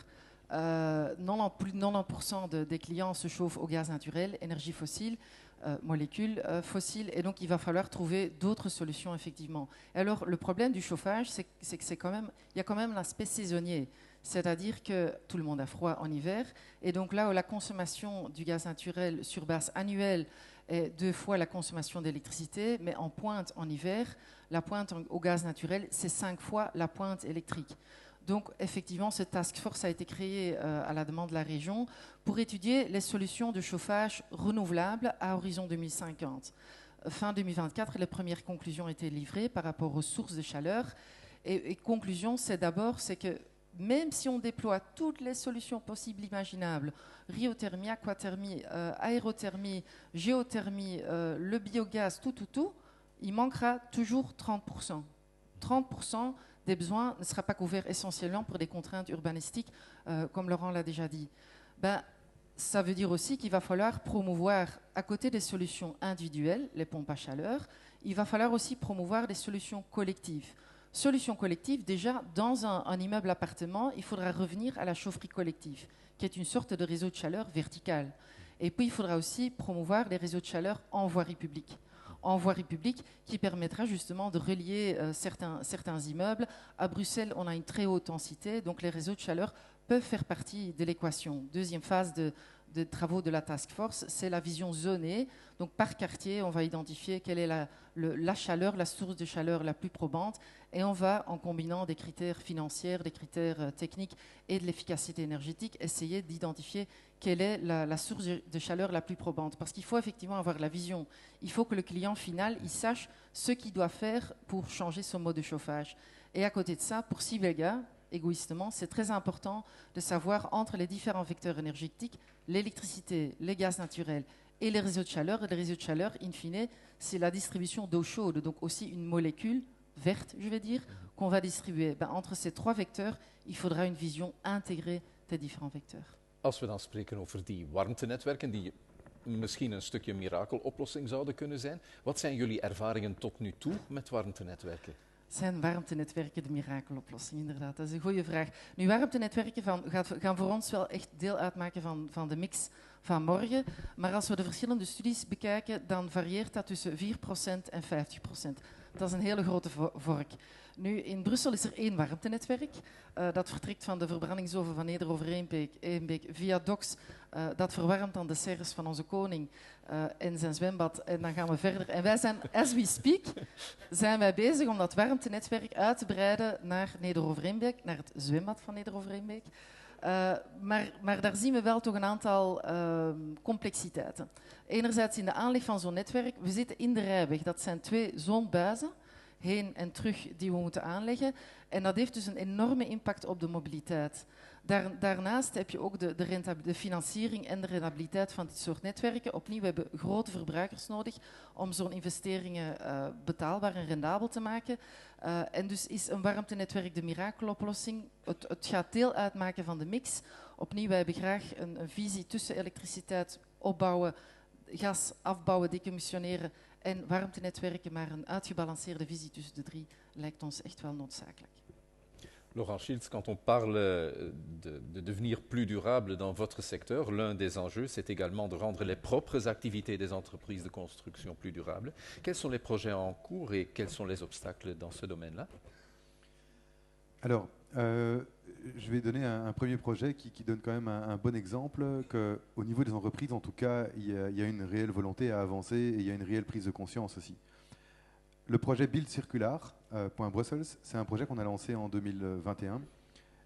Plus de 90% des clients se chauffent au gaz naturel, énergie fossile, molécules fossiles, et donc il va falloir trouver d'autres solutions effectivement. Et alors le problème du chauffage, c'est que il y a quand même l'aspect saisonnier, c'est-à-dire que tout le monde a froid en hiver, et donc là où la consommation du gaz naturel sur base annuelle est 2 fois la consommation d'électricité, mais en pointe en hiver, la pointe au gaz naturel, c'est 5 fois la pointe électrique. Donc, effectivement, ce task force a été créé à la demande de la région pour étudier les solutions de chauffage renouvelables à horizon 2050. Fin 2024, les premières conclusions étaient livrées par rapport aux sources de chaleur. Et conclusion, c'est que même si on déploie toutes les solutions possibles imaginables, ryothermie, aquathermie, aérothermie, géothermie, le biogaz, tout, il manquera toujours 30%. 30% des besoins ne sera pas couvert essentiellement pour des contraintes urbanistiques, comme Laurent l'a déjà dit. Ça veut dire aussi qu'il va falloir promouvoir, à côté des solutions individuelles, les pompes à chaleur, il va falloir aussi promouvoir des solutions collectives. Solutions collectives, déjà, dans un immeuble appartement, il faudra revenir à la chaufferie collective, qui est une sorte de réseau de chaleur vertical. Et puis, il faudra aussi promouvoir les réseaux de chaleur en voirie publique. En voirie publique, qui permettra justement de relier certains immeubles. À Bruxelles, on a une très haute densité, donc les réseaux de chaleur peuvent faire partie de l'équation. Deuxième phase de travaux de la task force, c'est la vision zonée. Donc par quartier, on va identifier quelle est la chaleur, la source de chaleur la plus probante, et on va, en combinant des critères financiers, des critères techniques et de l'efficacité énergétique, essayer d'identifier quelle est la source de chaleur la plus probante. Parce qu'il faut effectivement avoir la vision. Il faut que le client final, il sache ce qu'il doit faire pour changer son mode de chauffage. Et à côté de ça, pour Sibelga, égoïstement, c'est très important de savoir entre les différents vecteurs énergétiques, l'électricité, les gaz naturels et les réseaux de chaleur. Et les réseaux de chaleur, in fine, c'est la distribution d'eau chaude, donc aussi une molécule verte, je vais dire, qu'on va distribuer. Entre ces 3 vecteurs, il faudra une vision intégrée des différents vecteurs. Als we dan spreken over die warmtenetwerken, die misschien een stukje mirakeloplossing zouden kunnen zijn, wat zijn jullie ervaringen tot nu toe met warmtenetwerken? Zijn warmtenetwerken de mirakeloplossing? Inderdaad, dat is een goede vraag. Nu, warmtenetwerken gaan voor ons wel echt deel uitmaken van de mix van morgen. Maar als we de verschillende studies bekijken, dan varieert dat tussen 4% en 50%. Dat is een hele grote vork. Nu, in Brussel is er 1 warmtenetwerk. Dat vertrekt van de verbrandingsoven van Nederover-Eembeek via DOX. Dat verwarmt dan de serres van onze koning en zijn zwembad. En dan gaan we verder. En wij zijn, as we speak, zijn wij bezig om dat warmtenetwerk uit te breiden naar Nederover-Eembeek, naar het zwembad van Nederover-Eembeek. Maar daar zien we wel toch een aantal complexiteiten. Enerzijds in de aanleg van zo'n netwerk. We zitten in de rijweg. Dat zijn 2 zoonbuizen, heen en terug, die we moeten aanleggen. En dat heeft dus een enorme impact op de mobiliteit. Daarnaast heb je ook de financiering en de rentabiliteit van dit soort netwerken. Opnieuw, we hebben grote verbruikers nodig om zo'n investeringen betaalbaar en rendabel te maken. En dus is een warmtenetwerk de mirakeloplossing. Het gaat deel uitmaken van de mix. Opnieuw, wij hebben graag een visie tussen elektriciteit opbouwen, gas afbouwen, decommissioneren en warmtenetwerken, maar een uitgebalanceerde visie tussen de 3 lijkt ons echt wel noodzakelijk. Laurent Schiltz, quand on parle de devenir plus durable dans votre secteur, l'un des enjeux, c'est également de rendre les propres activités des entreprises de construction plus durables. Quels sont les projets en cours et quels sont les obstacles dans ce domaine-là? Alors, je vais donner un premier projet qui donne quand même un bon exemple qu'au niveau des entreprises, en tout cas, il y a une réelle volonté à avancer et il y a une réelle prise de conscience aussi. Le projet Build Circular, .Brussels, c'est un projet qu'on a lancé en 2021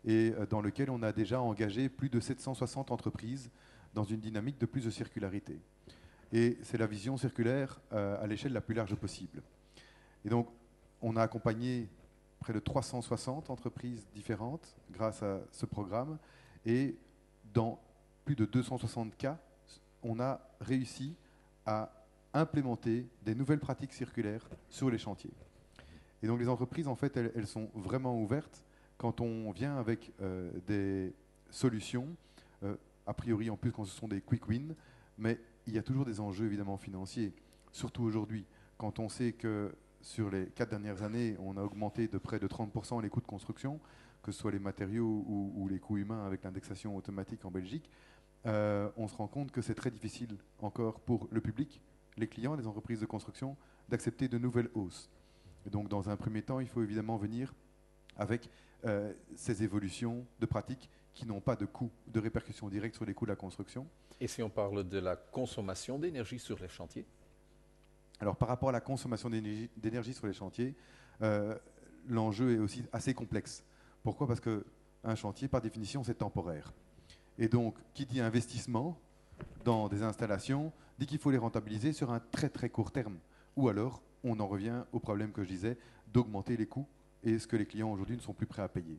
et dans lequel on a déjà engagé plus de 760 entreprises dans une dynamique de plus de circularité. Et c'est la vision circulaire à l'échelle la plus large possible. Et donc, on a accompagné près de 360 entreprises différentes grâce à ce programme. Et dans plus de 260 cas, on a réussi à implémenter des nouvelles pratiques circulaires sur les chantiers. Et donc les entreprises, en fait, elles sont vraiment ouvertes quand on vient avec des solutions, a priori en plus quand ce sont des quick wins, mais il y a toujours des enjeux évidemment financiers, surtout aujourd'hui, quand on sait que sur les 4 dernières années, on a augmenté de près de 30% les coûts de construction, que ce soit les matériaux ou les coûts humains avec l'indexation automatique en Belgique. On se rend compte que c'est très difficile encore pour le public, les clients, les entreprises de construction, d'accepter de nouvelles hausses. Et donc dans un premier temps, il faut évidemment venir avec ces évolutions de pratiques qui n'ont pas de coût, de répercussions directes sur les coûts de la construction. Et si on parle de la consommation d'énergie sur les chantiers? Alors par rapport à la consommation d'énergie sur les chantiers, l'enjeu est aussi assez complexe. Pourquoi? Parce qu'un chantier, par définition, c'est temporaire. Et donc, qui dit investissement dans des installations, dit qu'il faut les rentabiliser sur un très très court terme. Ou alors, on en revient au problème que je disais, d'augmenter les coûts et ce que les clients aujourd'hui ne sont plus prêts à payer.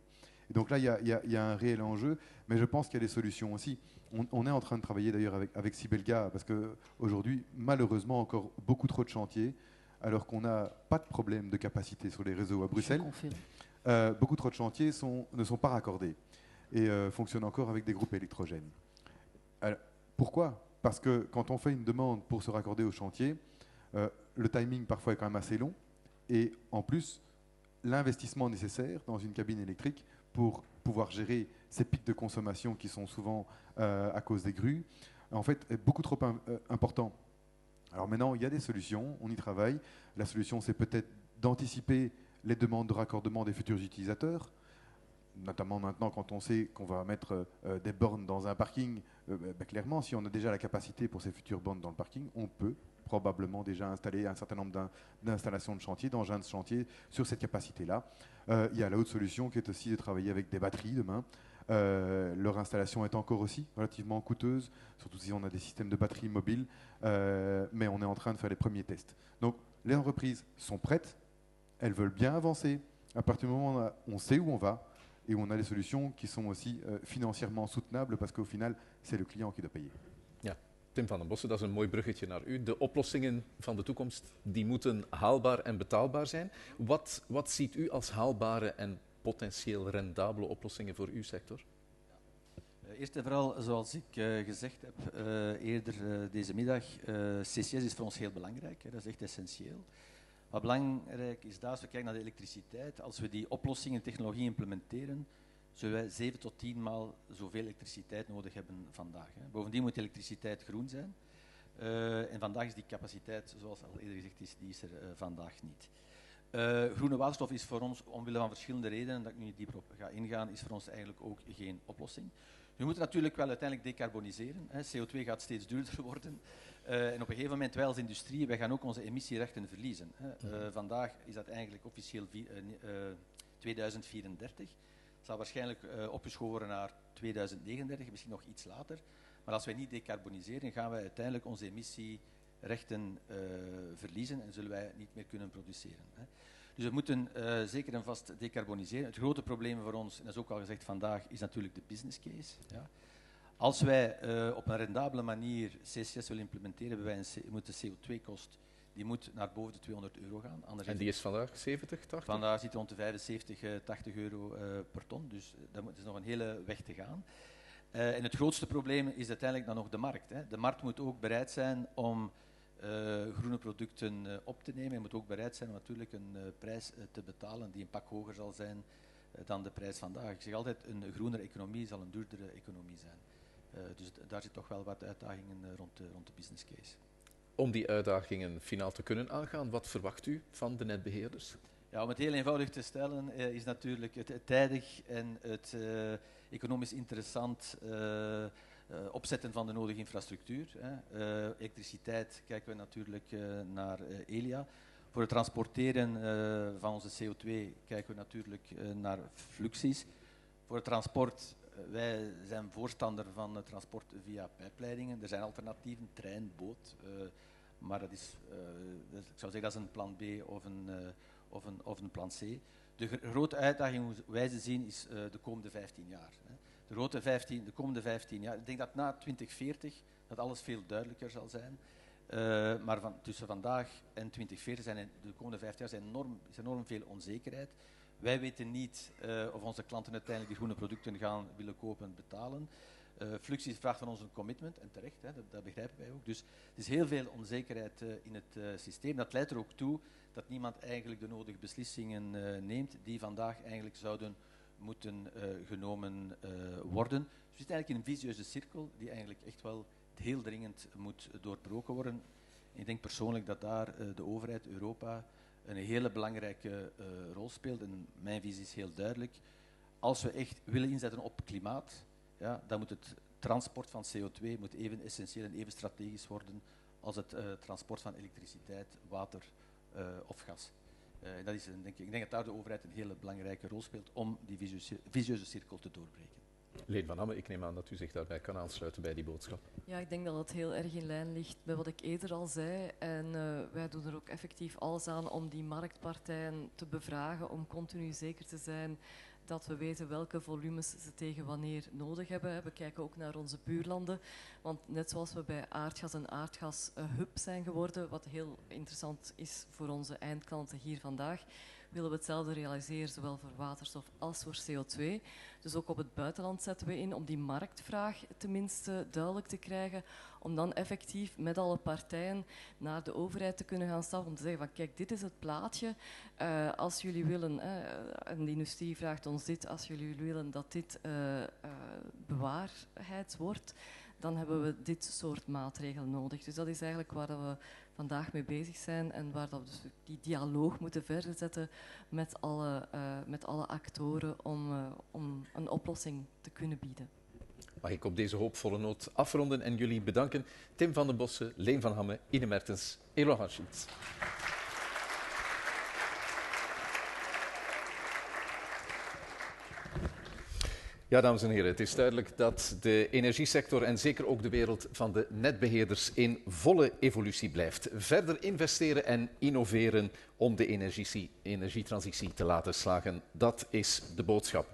Et donc là, il y a un réel enjeu, mais je pense qu'il y a des solutions aussi. On est en train de travailler d'ailleurs avec Sibelga, parce qu'aujourd'hui, malheureusement, encore beaucoup trop de chantiers, alors qu'on n'a pas de problème de capacité sur les réseaux à Bruxelles. Beaucoup trop de chantiers ne sont pas raccordés et fonctionnent encore avec des groupes électrogènes. Alors, pourquoi? Parce que quand on fait une demande pour se raccorder au chantier, le timing parfois est quand même assez long et en plus, l'investissement nécessaire dans une cabine électrique pour pouvoir gérer ces pics de consommation qui sont souvent à cause des grues, en fait, est beaucoup trop important. Alors maintenant, il y a des solutions, on y travaille. La solution, c'est peut-être d'anticiper les demandes de raccordement des futurs utilisateurs, notamment maintenant quand on sait qu'on va mettre des bornes dans un parking. Clairement, si on a déjà la capacité pour ces futures bornes dans le parking, on peut probablement déjà installer un certain nombre d'installations de chantier, d'engins de chantier sur cette capacité-là. Il y a l'autre solution qui est aussi de travailler avec des batteries demain. Leur installation est encore aussi relativement coûteuse, surtout si on a des systèmes de batteries mobiles, mais on est en train de faire les premiers tests. Donc les entreprises sont prêtes, elles veulent bien avancer. À partir du moment où on sait où on va et où on a des solutions qui sont aussi financièrement soutenables, parce qu'au final, c'est le client qui doit payer. Ja. Tim van den Bossen, dat is een mooi bruggetje naar u. De oplossingen van de toekomst die moeten haalbaar en betaalbaar zijn. Wat ziet u als haalbare en potentieel rendabele oplossingen voor uw sector? Eerst en vooral, zoals ik gezegd heb eerder deze middag, CCS is voor ons heel belangrijk. Dat is echt essentieel. Wat belangrijk is daar, als we kijken naar de elektriciteit, als we die oplossingen en technologie implementeren, zullen wij 7 tot 10 maal zoveel elektriciteit nodig hebben vandaag. Bovendien moet elektriciteit groen zijn. En vandaag is die capaciteit, zoals al eerder gezegd is, die is er vandaag niet. Groene waterstof is voor ons, omwille van verschillende redenen, dat ik nu niet dieper op ga ingaan, is voor ons eigenlijk ook geen oplossing. We moeten natuurlijk wel uiteindelijk decarboniseren. CO2 gaat steeds duurder worden. En op een gegeven moment, wij als industrie, wij gaan ook onze emissierechten verliezen. Vandaag is dat eigenlijk officieel 2034. Het zal waarschijnlijk opgeschoven worden naar 2039, misschien nog iets later. Maar als wij niet decarboniseren, gaan wij uiteindelijk onze emissierechten verliezen en zullen wij niet meer kunnen produceren. Dus we moeten zeker en vast decarboniseren. Het grote probleem voor ons, en dat is ook al gezegd vandaag, is natuurlijk de business case. Ja. Als wij op een rendabele manier CCS willen implementeren, moet de CO2-kost die moet naar boven de €200 gaan. Anders en die is vandaag 70, 80? Vandaag zit rond de 75, 80 euro per ton, dus dat is nog een hele weg te gaan. En het grootste probleem is uiteindelijk dan nog de markt. De markt moet ook bereid zijn om groene producten op te nemen. Je moet ook bereid zijn om natuurlijk een prijs te betalen die een pak hoger zal zijn dan de prijs vandaag. Ik zeg altijd, een groenere economie zal een duurdere economie zijn. Dus daar zit toch wel wat uitdagingen rond de business case. Om die uitdagingen finaal te kunnen aangaan, wat verwacht u van de netbeheerders? Ja, om het heel eenvoudig te stellen, is natuurlijk het tijdig en het economisch interessant opzetten van de nodige infrastructuur. Elektriciteit kijken we natuurlijk naar Elia. Voor het transporteren van onze CO2 kijken we natuurlijk naar Fluxys. Voor het transport, wij zijn voorstander van transport via pijpleidingen. Er zijn alternatieven, trein, boot. Maar dat is, ik zou zeggen, dat is een plan B of een plan C. De grote uitdaging, hoe wij ze zien, is de komende 15 jaar. De komende 15 jaar. Ik denk dat na 2040 dat alles veel duidelijker zal zijn. Maar tussen vandaag en 2040 zijn de komende 15 jaar is enorm veel onzekerheid. Wij weten niet of onze klanten uiteindelijk die groene producten gaan willen kopen en betalen. Fluxys vraagt van ons een commitment, en terecht, dat begrijpen wij ook. Dus er is heel veel onzekerheid in het systeem. Dat leidt er ook toe dat niemand eigenlijk de nodige beslissingen neemt die vandaag eigenlijk zouden moeten genomen worden. Dus het is eigenlijk een vicieuze cirkel die eigenlijk echt wel heel dringend moet doorbroken worden. Ik denk persoonlijk dat daar de overheid, Europa, een hele belangrijke rol speelt. En mijn visie is heel duidelijk. Als we echt willen inzetten op klimaat, ja, dan moet het transport van CO2 moet even essentieel en even strategisch worden als het transport van elektriciteit, water of gas. Dat is, ik denk dat daar de overheid een hele belangrijke rol speelt om die vicieuze cirkel te doorbreken. Leen van Hamme, ik neem aan dat u zich daarbij kan aansluiten bij die boodschap. Ja, ik denk dat het heel erg in lijn ligt met wat ik eerder al zei. En wij doen er ook effectief alles aan om die marktpartijen te bevragen, om continu zeker te zijn dat we weten welke volumes ze tegen wanneer nodig hebben. We kijken ook naar onze buurlanden, want net zoals we bij aardgas een aardgashub zijn geworden, wat heel interessant is voor onze eindklanten hier vandaag, willen we hetzelfde realiseren, zowel voor waterstof als voor CO2. Dus ook op het buitenland zetten we in om die marktvraag tenminste duidelijk te krijgen, om dan effectief met alle partijen naar de overheid te kunnen gaan stappen, om te zeggen van kijk, dit is het plaatje. Als jullie willen, en de industrie vraagt ons dit, als jullie willen dat dit bewaarheid wordt, dan hebben we dit soort maatregelen nodig. Dus dat is eigenlijk waar we vandaag mee bezig zijn en waar we dus die dialoog moeten verder zetten met alle actoren om een oplossing te kunnen bieden. Mag ik op deze hoopvolle noot afronden en jullie bedanken. Tim van den Bossen, Leen van Hamme, Ine Mertens en Laurent Schultz. Ja, dames en heren, het is duidelijk dat de energiesector en zeker ook de wereld van de netbeheerders in volle evolutie blijft. Verder investeren en innoveren om de energietransitie te laten slagen, dat is de boodschap.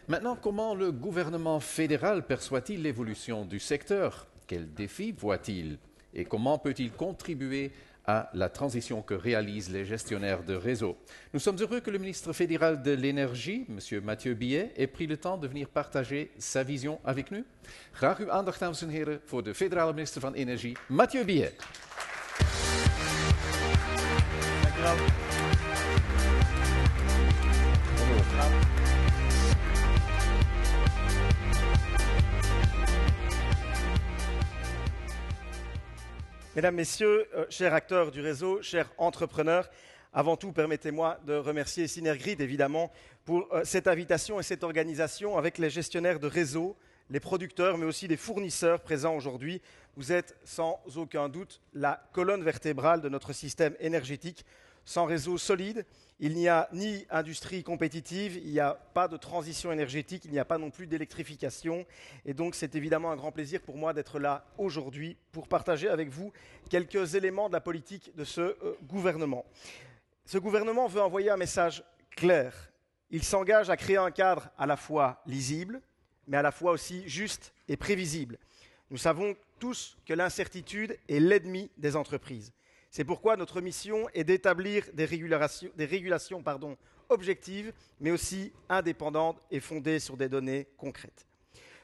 Maintenant, comment le gouvernement fédéral perçoit-il l'évolution du secteur? Quels défis voit-il? Et comment peut-il contribuer à la transition que réalisent les gestionnaires de réseau? Nous sommes heureux que le ministre fédéral de l'Énergie, M. Mathieu Billet, ait pris le temps de venir partager sa vision avec nous. Graag uw aandacht, dames en heren, voor de federale minister van Energie, Mathieu Billet. Dank u wel. Mesdames, Messieurs, chers acteurs du réseau, chers entrepreneurs, avant tout, permettez-moi de remercier Synergrid, évidemment, pour cette invitation et cette organisation avec les gestionnaires de réseau, les producteurs, mais aussi les fournisseurs présents aujourd'hui. Vous êtes sans aucun doute la colonne vertébrale de notre système énergétique. Sans réseau solide, il n'y a ni industrie compétitive, il n'y a pas de transition énergétique, il n'y a pas non plus d'électrification. Et donc, c'est évidemment un grand plaisir pour moi d'être là aujourd'hui pour partager avec vous quelques éléments de la politique de ce gouvernement. Ce gouvernement veut envoyer un message clair. Il s'engage à créer un cadre à la fois lisible, mais à la fois aussi juste et prévisible. Nous savons tous que l'incertitude est l'ennemi des entreprises. C'est pourquoi notre mission est d'établir des régulations objectives, mais aussi indépendantes et fondées sur des données concrètes.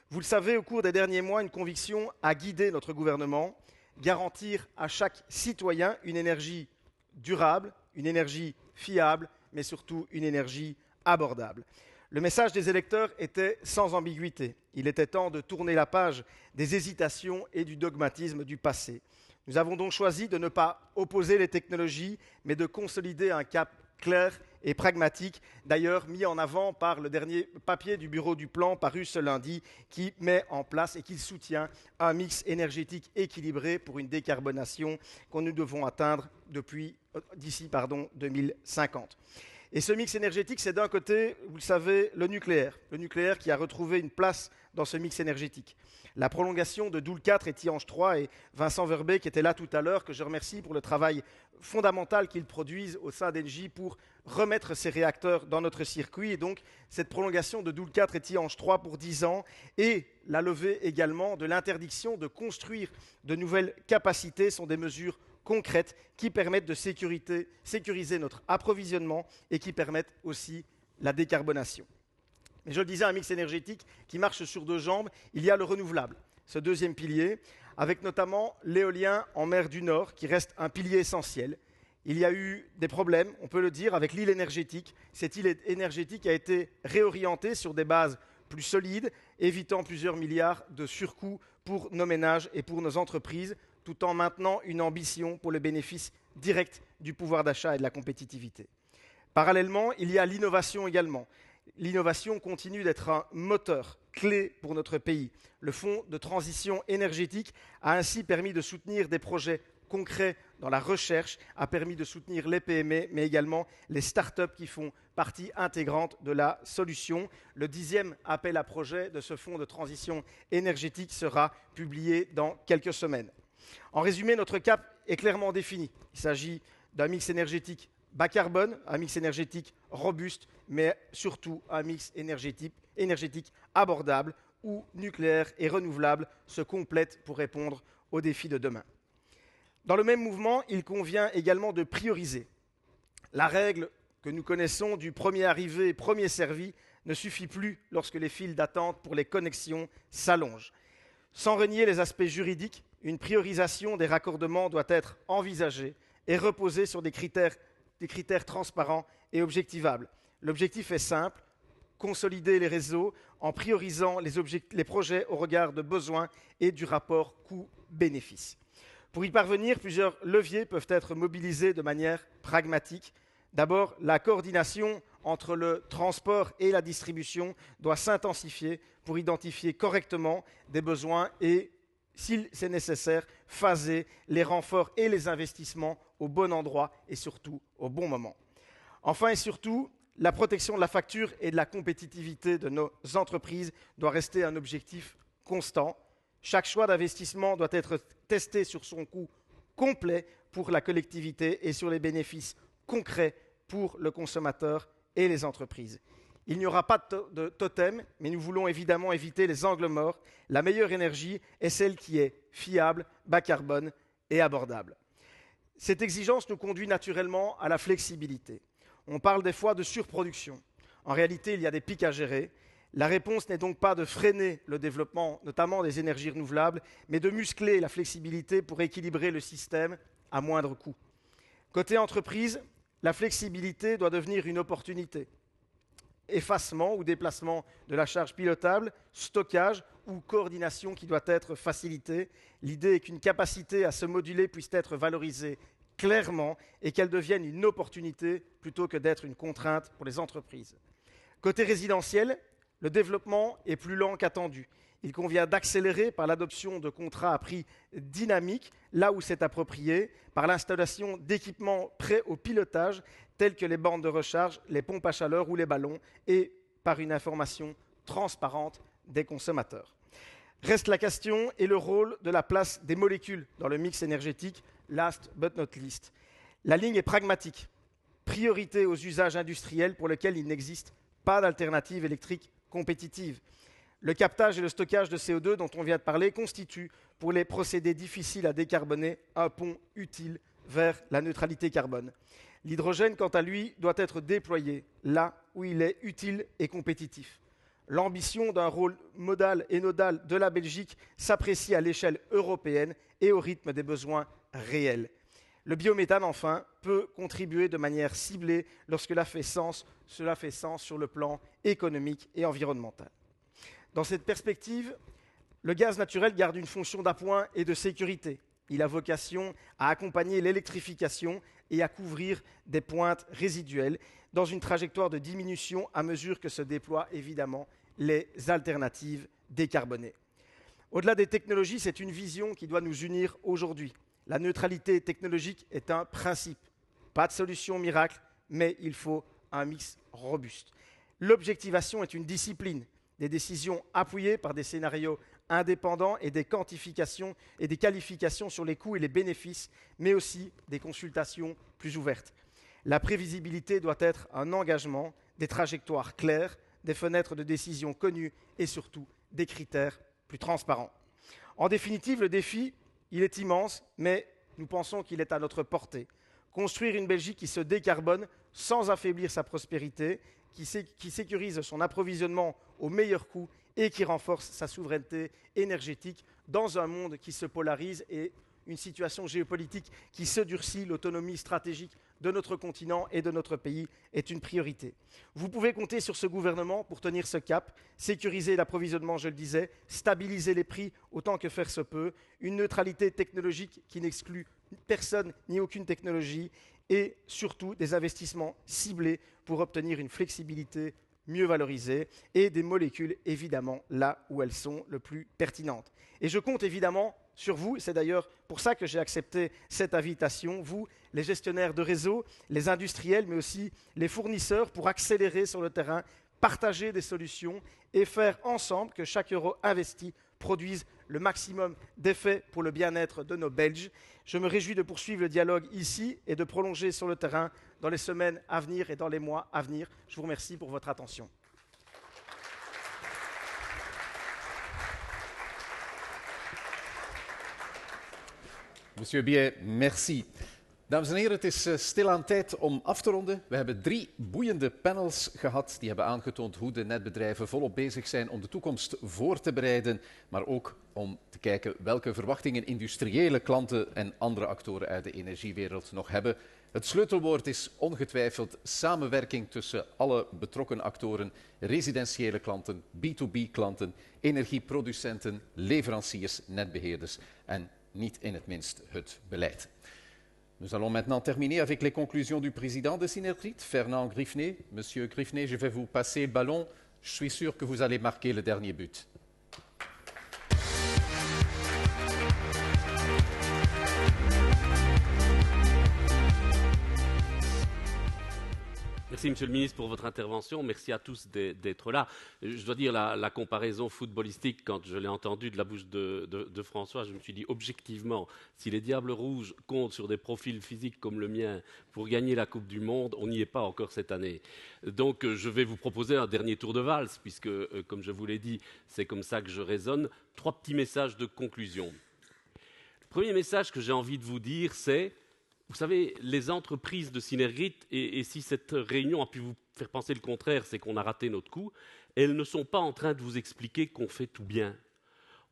Vous le savez, au cours des derniers mois, une conviction a guidé notre gouvernement, garantir à chaque citoyen une énergie durable, une énergie fiable, mais surtout une énergie abordable. Le message des électeurs était sans ambiguïté. Il était temps de tourner la page des hésitations et du dogmatisme du passé. Nous avons donc choisi de ne pas opposer les technologies, mais de consolider un cap clair et pragmatique, d'ailleurs mis en avant par le dernier papier du Bureau du Plan paru ce lundi, qui met en place et qui soutient un mix énergétique équilibré pour une décarbonation que nous devons atteindre d'ici 2050. Et ce mix énergétique, c'est d'un côté, vous le savez, le nucléaire qui a retrouvé une place dans ce mix énergétique. La prolongation de Doel 4 et Tihange 3 et Vincent Verbeek qui était là tout à l'heure, que je remercie pour le travail fondamental qu'ils produisent au sein d'Engie pour remettre ces réacteurs dans notre circuit. Et donc, cette prolongation de Doel 4 et Tihange 3 pour 10 ans et la levée également de l'interdiction de construire de nouvelles capacités sont des mesures concrètes qui permettent de sécuriser notre approvisionnement et qui permettent aussi la décarbonation. Mais je le disais, un mix énergétique qui marche sur deux jambes, il y a le renouvelable, ce deuxième pilier, avec notamment l'éolien en mer du Nord, qui reste un pilier essentiel. Il y a eu des problèmes, on peut le dire, avec l'île énergétique. Cette île énergétique a été réorientée sur des bases plus solides, évitant plusieurs milliards de surcoûts pour nos ménages et pour nos entreprises, tout en maintenant une ambition pour le bénéfice direct du pouvoir d'achat et de la compétitivité. Parallèlement, il y a l'innovation également. L'innovation continue d'être un moteur clé pour notre pays. Le Fonds de transition énergétique a ainsi permis de soutenir des projets concrets dans la recherche, a permis de soutenir les PME, mais également les start-up qui font partie intégrante de la solution. Le 10e appel à projet de ce Fonds de transition énergétique sera publié dans quelques semaines. En résumé, notre cap est clairement défini. Il s'agit d'un mix énergétique bas carbone, un mix énergétique robuste, mais surtout un mix énergétique abordable où nucléaire et renouvelable se complètent pour répondre aux défis de demain. Dans le même mouvement, il convient également de prioriser. La règle que nous connaissons du premier arrivé, premier servi ne suffit plus lorsque les files d'attente pour les connexions s'allongent. Sans renier les aspects juridiques, une priorisation des raccordements doit être envisagée et reposer sur des critères transparents et objectivables. L'objectif est simple, consolider les réseaux en priorisant les projets au regard de besoins et du rapport coût-bénéfice. Pour y parvenir, plusieurs leviers peuvent être mobilisés de manière pragmatique. D'abord, la coordination entre le transport et la distribution doit s'intensifier pour identifier correctement des besoins et, si c'est nécessaire, phaser les renforts et les investissements au bon endroit et surtout au bon moment. Enfin et surtout, la protection de la facture et de la compétitivité de nos entreprises doit rester un objectif constant. Chaque choix d'investissement doit être testé sur son coût complet pour la collectivité et sur les bénéfices concrets pour le consommateur et les entreprises. Il n'y aura pas de totem, mais nous voulons évidemment éviter les angles morts. La meilleure énergie est celle qui est fiable, bas carbone et abordable. Cette exigence nous conduit naturellement à la flexibilité. On parle des fois de surproduction. En réalité, il y a des pics à gérer. La réponse n'est donc pas de freiner le développement, notamment des énergies renouvelables, mais de muscler la flexibilité pour équilibrer le système à moindre coût. Côté entreprise, la flexibilité doit devenir une opportunité. Effacement ou déplacement de la charge pilotable, stockage ou coordination qui doit être facilitée. L'idée est qu'une capacité à se moduler puisse être valorisée clairement et qu'elle devienne une opportunité plutôt que d'être une contrainte pour les entreprises. Côté résidentiel, le développement est plus lent qu'attendu. Il convient d'accélérer par l'adoption de contrats à prix dynamiques, là où c'est approprié, par l'installation d'équipements prêts au pilotage, tels que les bornes de recharge, les pompes à chaleur ou les ballons, et par une information transparente des consommateurs. Reste la question et le rôle de la place des molécules dans le mix énergétique, last but not least. La ligne est pragmatique. Priorité aux usages industriels pour lesquels il n'existe pas d'alternative électrique compétitive. Le captage et le stockage de CO2 dont on vient de parler constituent, pour les procédés difficiles à décarboner, un pont utile vers la neutralité carbone. L'hydrogène, quant à lui, doit être déployé là où il est utile et compétitif. L'ambition d'un rôle modal et nodal de la Belgique s'apprécie à l'échelle européenne et au rythme des besoins réels. Le biométhane, enfin, peut contribuer de manière ciblée lorsque cela fait sens sur le plan économique et environnemental. Dans cette perspective, le gaz naturel garde une fonction d'appoint et de sécurité. Il a vocation à accompagner l'électrification et à couvrir des pointes résiduelles dans une trajectoire de diminution à mesure que se déploient évidemment les alternatives décarbonées. Au-delà des technologies, c'est une vision qui doit nous unir aujourd'hui. La neutralité technologique est un principe. Pas de solution miracle, mais il faut un mix robuste. L'objectivation est une discipline, des décisions appuyées par des scénarios indépendants et des quantifications et des qualifications sur les coûts et les bénéfices, mais aussi des consultations plus ouvertes. La prévisibilité doit être un engagement, des trajectoires claires, des fenêtres de décision connues et surtout des critères plus transparents. En définitive, le défi, il est immense, mais nous pensons qu'il est à notre portée. Construire une Belgique qui se décarbone sans affaiblir sa prospérité, qui sécurise son approvisionnement au meilleur coût et qui renforce sa souveraineté énergétique dans un monde qui se polarise et une situation géopolitique qui se durcit, l'autonomie stratégique de notre continent et de notre pays est une priorité. Vous pouvez compter sur ce gouvernement pour tenir ce cap, sécuriser l'approvisionnement, je le disais, stabiliser les prix autant que faire se peut, une neutralité technologique qui n'exclut personne ni aucune technologie et surtout des investissements ciblés pour obtenir une flexibilité mieux valorisée et des molécules évidemment là où elles sont le plus pertinentes. Et je compte évidemment sur vous, c'est d'ailleurs pour ça que j'ai accepté cette invitation, vous, les gestionnaires de réseau, les industriels, mais aussi les fournisseurs, pour accélérer sur le terrain, partager des solutions et faire ensemble que chaque euro investi produise le maximum d'effets pour le bien-être de nos Belges. Je me réjouis de poursuivre le dialogue ici et de prolonger sur le terrain dans les semaines à venir et dans les mois à venir. Je vous remercie pour votre attention. Monsieur Biet, merci. Dames en heren, het is stilaan tijd om af te ronden. We hebben 3 boeiende panels gehad. Die hebben aangetoond hoe de netbedrijven volop bezig zijn om de toekomst voor te bereiden, maar ook om te kijken welke verwachtingen industriële klanten en andere actoren uit de energiewereld nog hebben. Het sleutelwoord is ongetwijfeld samenwerking tussen alle betrokken actoren, residentiële klanten, B2B-klanten, energieproducenten, leveranciers, netbeheerders en niet in het minst het beleid. Nous allons maintenant terminer avec les conclusions du président de Synergrit, Fernand Griffney. Monsieur Griffney, je vais vous passer le ballon. Je suis sûr que vous allez marquer le dernier but. Merci, Monsieur le Ministre, pour votre intervention. Merci à tous d'être là. Je dois dire, la comparaison footballistique, quand je l'ai entendue de la bouche de François, je me suis dit, objectivement, si les Diables Rouges comptent sur des profils physiques comme le mien pour gagner la Coupe du Monde, on n'y est pas encore cette année. Donc, je vais vous proposer un dernier tour de valse, puisque, comme je vous l'ai dit, c'est comme ça que je raisonne. 3 petits messages de conclusion. Le premier message que j'ai envie de vous dire, c'est... Vous savez, les entreprises de Synergrit, et si cette réunion a pu vous faire penser le contraire, c'est qu'on a raté notre coup, elles ne sont pas en train de vous expliquer qu'on fait tout bien.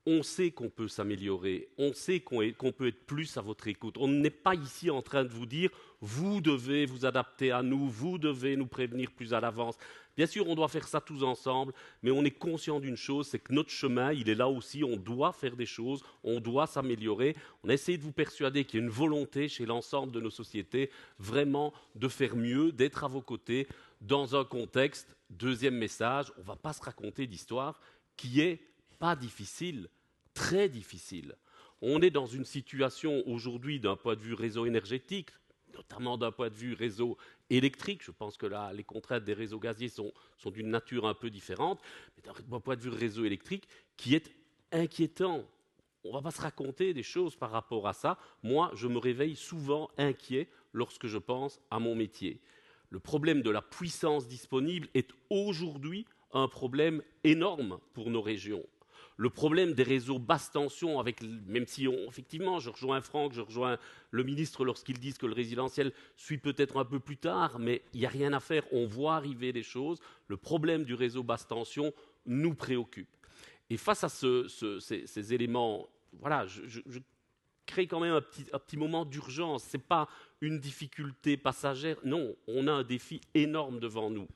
On sait qu'on peut s'améliorer, on sait qu'on peut être plus à votre écoute. On n'est pas ici en train de vous dire « vous devez vous adapter à nous, vous devez nous prévenir plus à l'avance ». Bien sûr, on doit faire ça tous ensemble, mais on est conscient d'une chose, c'est que notre chemin, il est là aussi, on doit faire des choses, on doit s'améliorer. On a essayé de vous persuader qu'il y a une volonté chez l'ensemble de nos sociétés vraiment de faire mieux, d'être à vos côtés dans un contexte, deuxième message, on ne va pas se raconter d'histoire, qui est pas difficile, très difficile. On est dans une situation aujourd'hui d'un point de vue réseau énergétique, notamment d'un point de vue réseau électrique. Je pense que là, les contraintes des réseaux gaziers sont d'une nature un peu différente, mais d'un point de vue réseau électrique qui est inquiétant. On ne va pas se raconter des choses par rapport à ça. Moi, je me réveille souvent inquiet lorsque je pense à mon métier. Le problème de la puissance disponible est aujourd'hui un problème énorme pour nos régions. Le problème des réseaux basse tension, même si effectivement je rejoins Franck, je rejoins le ministre lorsqu'ils disent que le résidentiel suit peut-être un peu plus tard, mais il n'y a rien à faire, on voit arriver des choses. Le problème du réseau basse tension nous préoccupe. Et face à ces éléments, voilà, je crée quand même un petit moment d'urgence. Ce n'est pas une difficulté passagère, non, on a un défi énorme devant nous.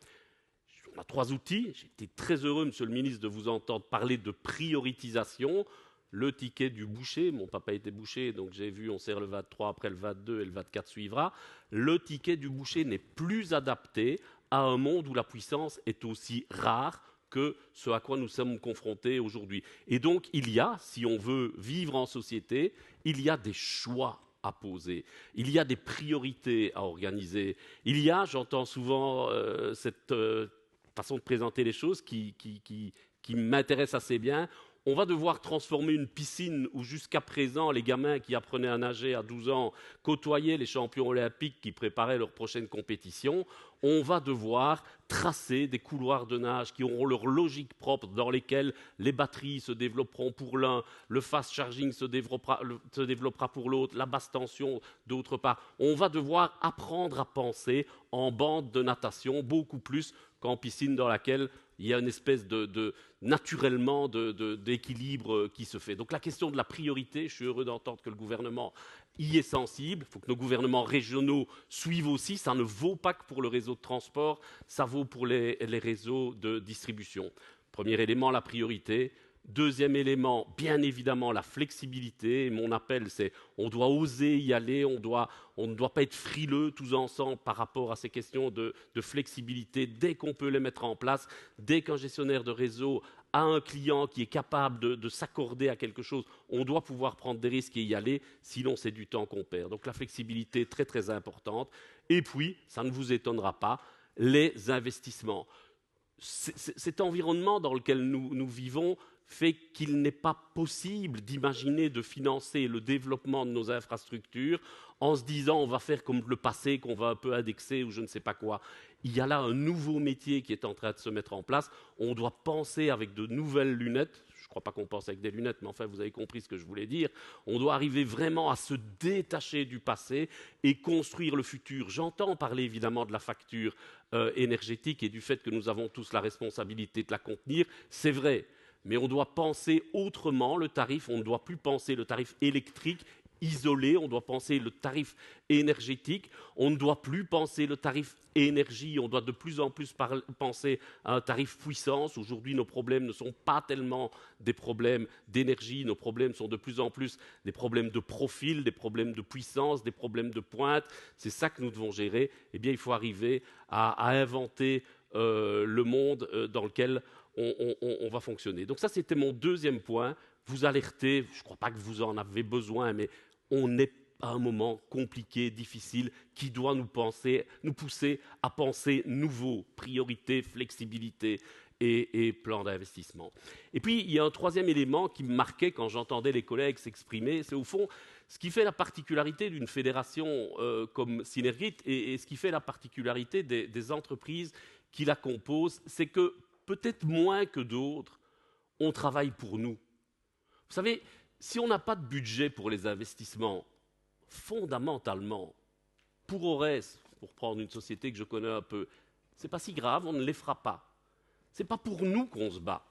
On a 3 outils. J'ai été très heureux, Monsieur le Ministre, de vous entendre parler de priorisation. le ticket du boucher. Mon papa était boucher, donc j'ai vu, on sert le VAT3, après le VAT2 et le VAT4 suivra. Le ticket du boucher n'est plus adapté à un monde où la puissance est aussi rare que ce à quoi nous sommes confrontés aujourd'hui. Et donc, il y a, si on veut vivre en société, il y a des choix à poser, il y a des priorités à organiser. Il y a, j'entends souvent cette façon de présenter les choses qui m'intéresse assez bien. On va devoir transformer une piscine où jusqu'à présent, les gamins qui apprenaient à nager à 12 ans côtoyaient les champions olympiques qui préparaient leur prochaine compétition. On va devoir tracer des couloirs de nage qui auront leur logique propre, dans lesquels les batteries se développeront pour l'un, le fast charging se développera pour l'autre, la basse tension d'autre part. On va devoir apprendre à penser en bande de natation beaucoup plus qu'en piscine dans laquelle il y a une espèce naturellement d'équilibre qui se fait. Donc la question de la priorité, je suis heureux d'entendre que le gouvernement y est sensible. Il faut que nos gouvernements régionaux suivent aussi. Ça ne vaut pas que pour le réseau de transport, ça vaut pour les réseaux de distribution. Premier élément, la priorité. Deuxième élément, bien évidemment, la flexibilité. Mon appel, c'est on doit oser y aller, on ne doit pas être frileux tous ensemble par rapport à ces questions de flexibilité dès qu'on peut les mettre en place, dès qu'un gestionnaire de réseau a un client qui est capable de s'accorder à quelque chose, on doit pouvoir prendre des risques et y aller, sinon c'est du temps qu'on perd. Donc la flexibilité est très très importante. Et puis, ça ne vous étonnera pas, les investissements. Cet environnement dans lequel nous vivons fait qu'il n'est pas possible d'imaginer de financer le développement de nos infrastructures en se disant on va faire comme le passé, qu'on va un peu indexer ou je ne sais pas quoi. Il y a là un nouveau métier qui est en train de se mettre en place. On doit penser avec de nouvelles lunettes. Je ne crois pas qu'on pense avec des lunettes, mais enfin, vous avez compris ce que je voulais dire. On doit arriver vraiment à se détacher du passé et construire le futur. J'entends parler évidemment de la facture énergétique et du fait que nous avons tous la responsabilité de la contenir. C'est vrai. Mais on doit penser autrement le tarif, on ne doit plus penser le tarif électrique isolé, on doit penser le tarif énergétique, on ne doit plus penser le tarif énergie, on doit de plus en plus penser à un tarif puissance. Aujourd'hui, nos problèmes ne sont pas tellement des problèmes d'énergie, nos problèmes sont de plus en plus des problèmes de profil, des problèmes de puissance, des problèmes de pointe. C'est ça que nous devons gérer. Eh bien, il faut arriver à inventer le monde dans lequel on va fonctionner. Donc ça, c'était mon deuxième point. Vous alerter, je ne crois pas que vous en avez besoin, mais on est à un moment compliqué, difficile, qui doit nous pousser à penser nouveau, priorité, flexibilité et plan d'investissement. Et puis, il y a un troisième élément qui me marquait quand j'entendais les collègues s'exprimer, c'est au fond ce qui fait la particularité d'une fédération comme Synergrit et ce qui fait la particularité des entreprises qui la composent, c'est que peut-être moins que d'autres, on travaille pour nous. Vous savez, si on n'a pas de budget pour les investissements, fondamentalement, pour Ores, pour prendre une société que je connais un peu, c'est pas si grave, on ne les fera pas. C'est pas pour nous qu'on se bat.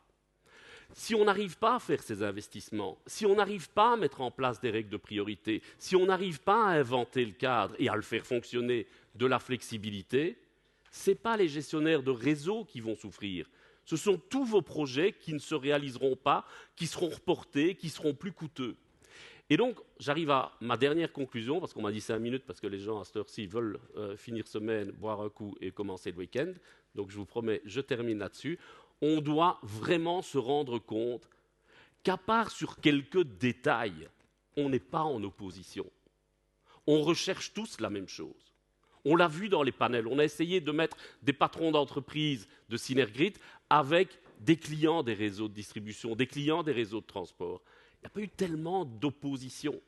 Si on n'arrive pas à faire ces investissements, si on n'arrive pas à mettre en place des règles de priorité, si on n'arrive pas à inventer le cadre et à le faire fonctionner de la flexibilité, ce n'est pas les gestionnaires de réseau qui vont souffrir. Ce sont tous vos projets qui ne se réaliseront pas, qui seront reportés, qui seront plus coûteux. Et donc, j'arrive à ma dernière conclusion, parce qu'on m'a dit 5 minutes, parce que les gens à cette heure-ci veulent finir semaine, boire un coup et commencer le week-end. Donc, je vous promets, je termine là-dessus. On doit vraiment se rendre compte qu'à part sur quelques détails, on n'est pas en opposition. On recherche tous la même chose. On l'a vu dans les panels. On a essayé de mettre des patrons d'entreprise de Synergrit avec des clients des réseaux de distribution, des clients des réseaux de transport. Il n'y a pas eu tellement d'opposition.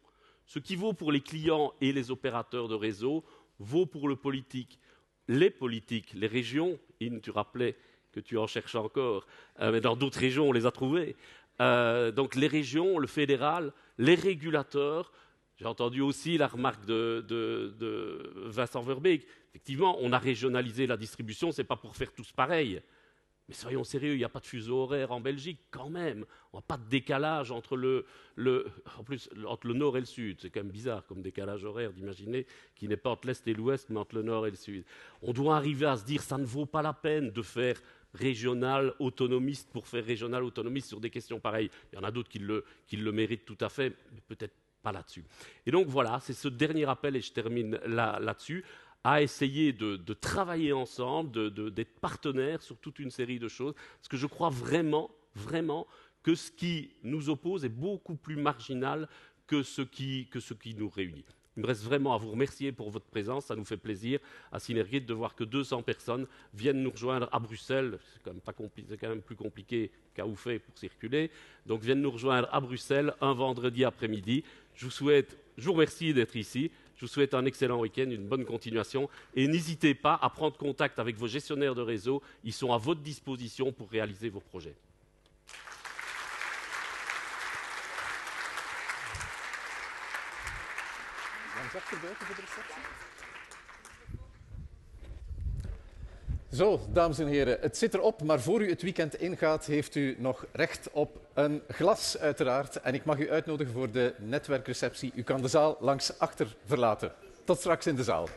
Ce qui vaut pour les clients et les opérateurs de réseau vaut pour le politique. Les politiques, les régions, Ine, tu rappelais que tu en cherches encore, mais dans d'autres régions, on les a trouvées. Donc les régions, le fédéral, les régulateurs. J'ai entendu aussi la remarque de Vincent Verbeek. Effectivement, on a régionalisé la distribution, ce n'est pas pour faire tous pareil. Mais soyons sérieux, il n'y a pas de fuseau horaire en Belgique, quand même. On n'a pas de décalage entre entre le nord et le sud. C'est quand même bizarre comme décalage horaire d'imaginer qu'il n'est pas entre l'est et l'ouest, mais entre le nord et le sud. On doit arriver à se dire ça ne vaut pas la peine de faire régional autonomiste pour faire régional autonomiste sur des questions pareilles. Il y en a d'autres qui le méritent tout à fait, mais peut-être pas là-dessus. Et donc voilà, c'est ce dernier appel, et je termine là-dessus, à essayer de travailler ensemble, d'être partenaires sur toute une série de choses, parce que je crois vraiment que ce qui nous oppose est beaucoup plus marginal que ce qui nous réunit. Il me reste vraiment à vous remercier pour votre présence, ça nous fait plaisir à Synergrid de voir que 200 personnes viennent nous rejoindre à Bruxelles, c'est quand même plus compliqué qu'à Oufé pour circuler, donc viennent nous rejoindre à Bruxelles un vendredi après-midi. Je vous remercie d'être ici. Je vous souhaite un excellent week-end, une bonne continuation et n'hésitez pas à prendre contact avec vos gestionnaires de réseau. Ils sont à votre disposition pour réaliser vos projets. Zo, dames en heren, het zit erop, maar voor u het weekend ingaat, heeft u nog recht op een glas uiteraard. En ik mag u uitnodigen voor de netwerkreceptie. U kan de zaal langs achter verlaten. Tot straks in de zaal.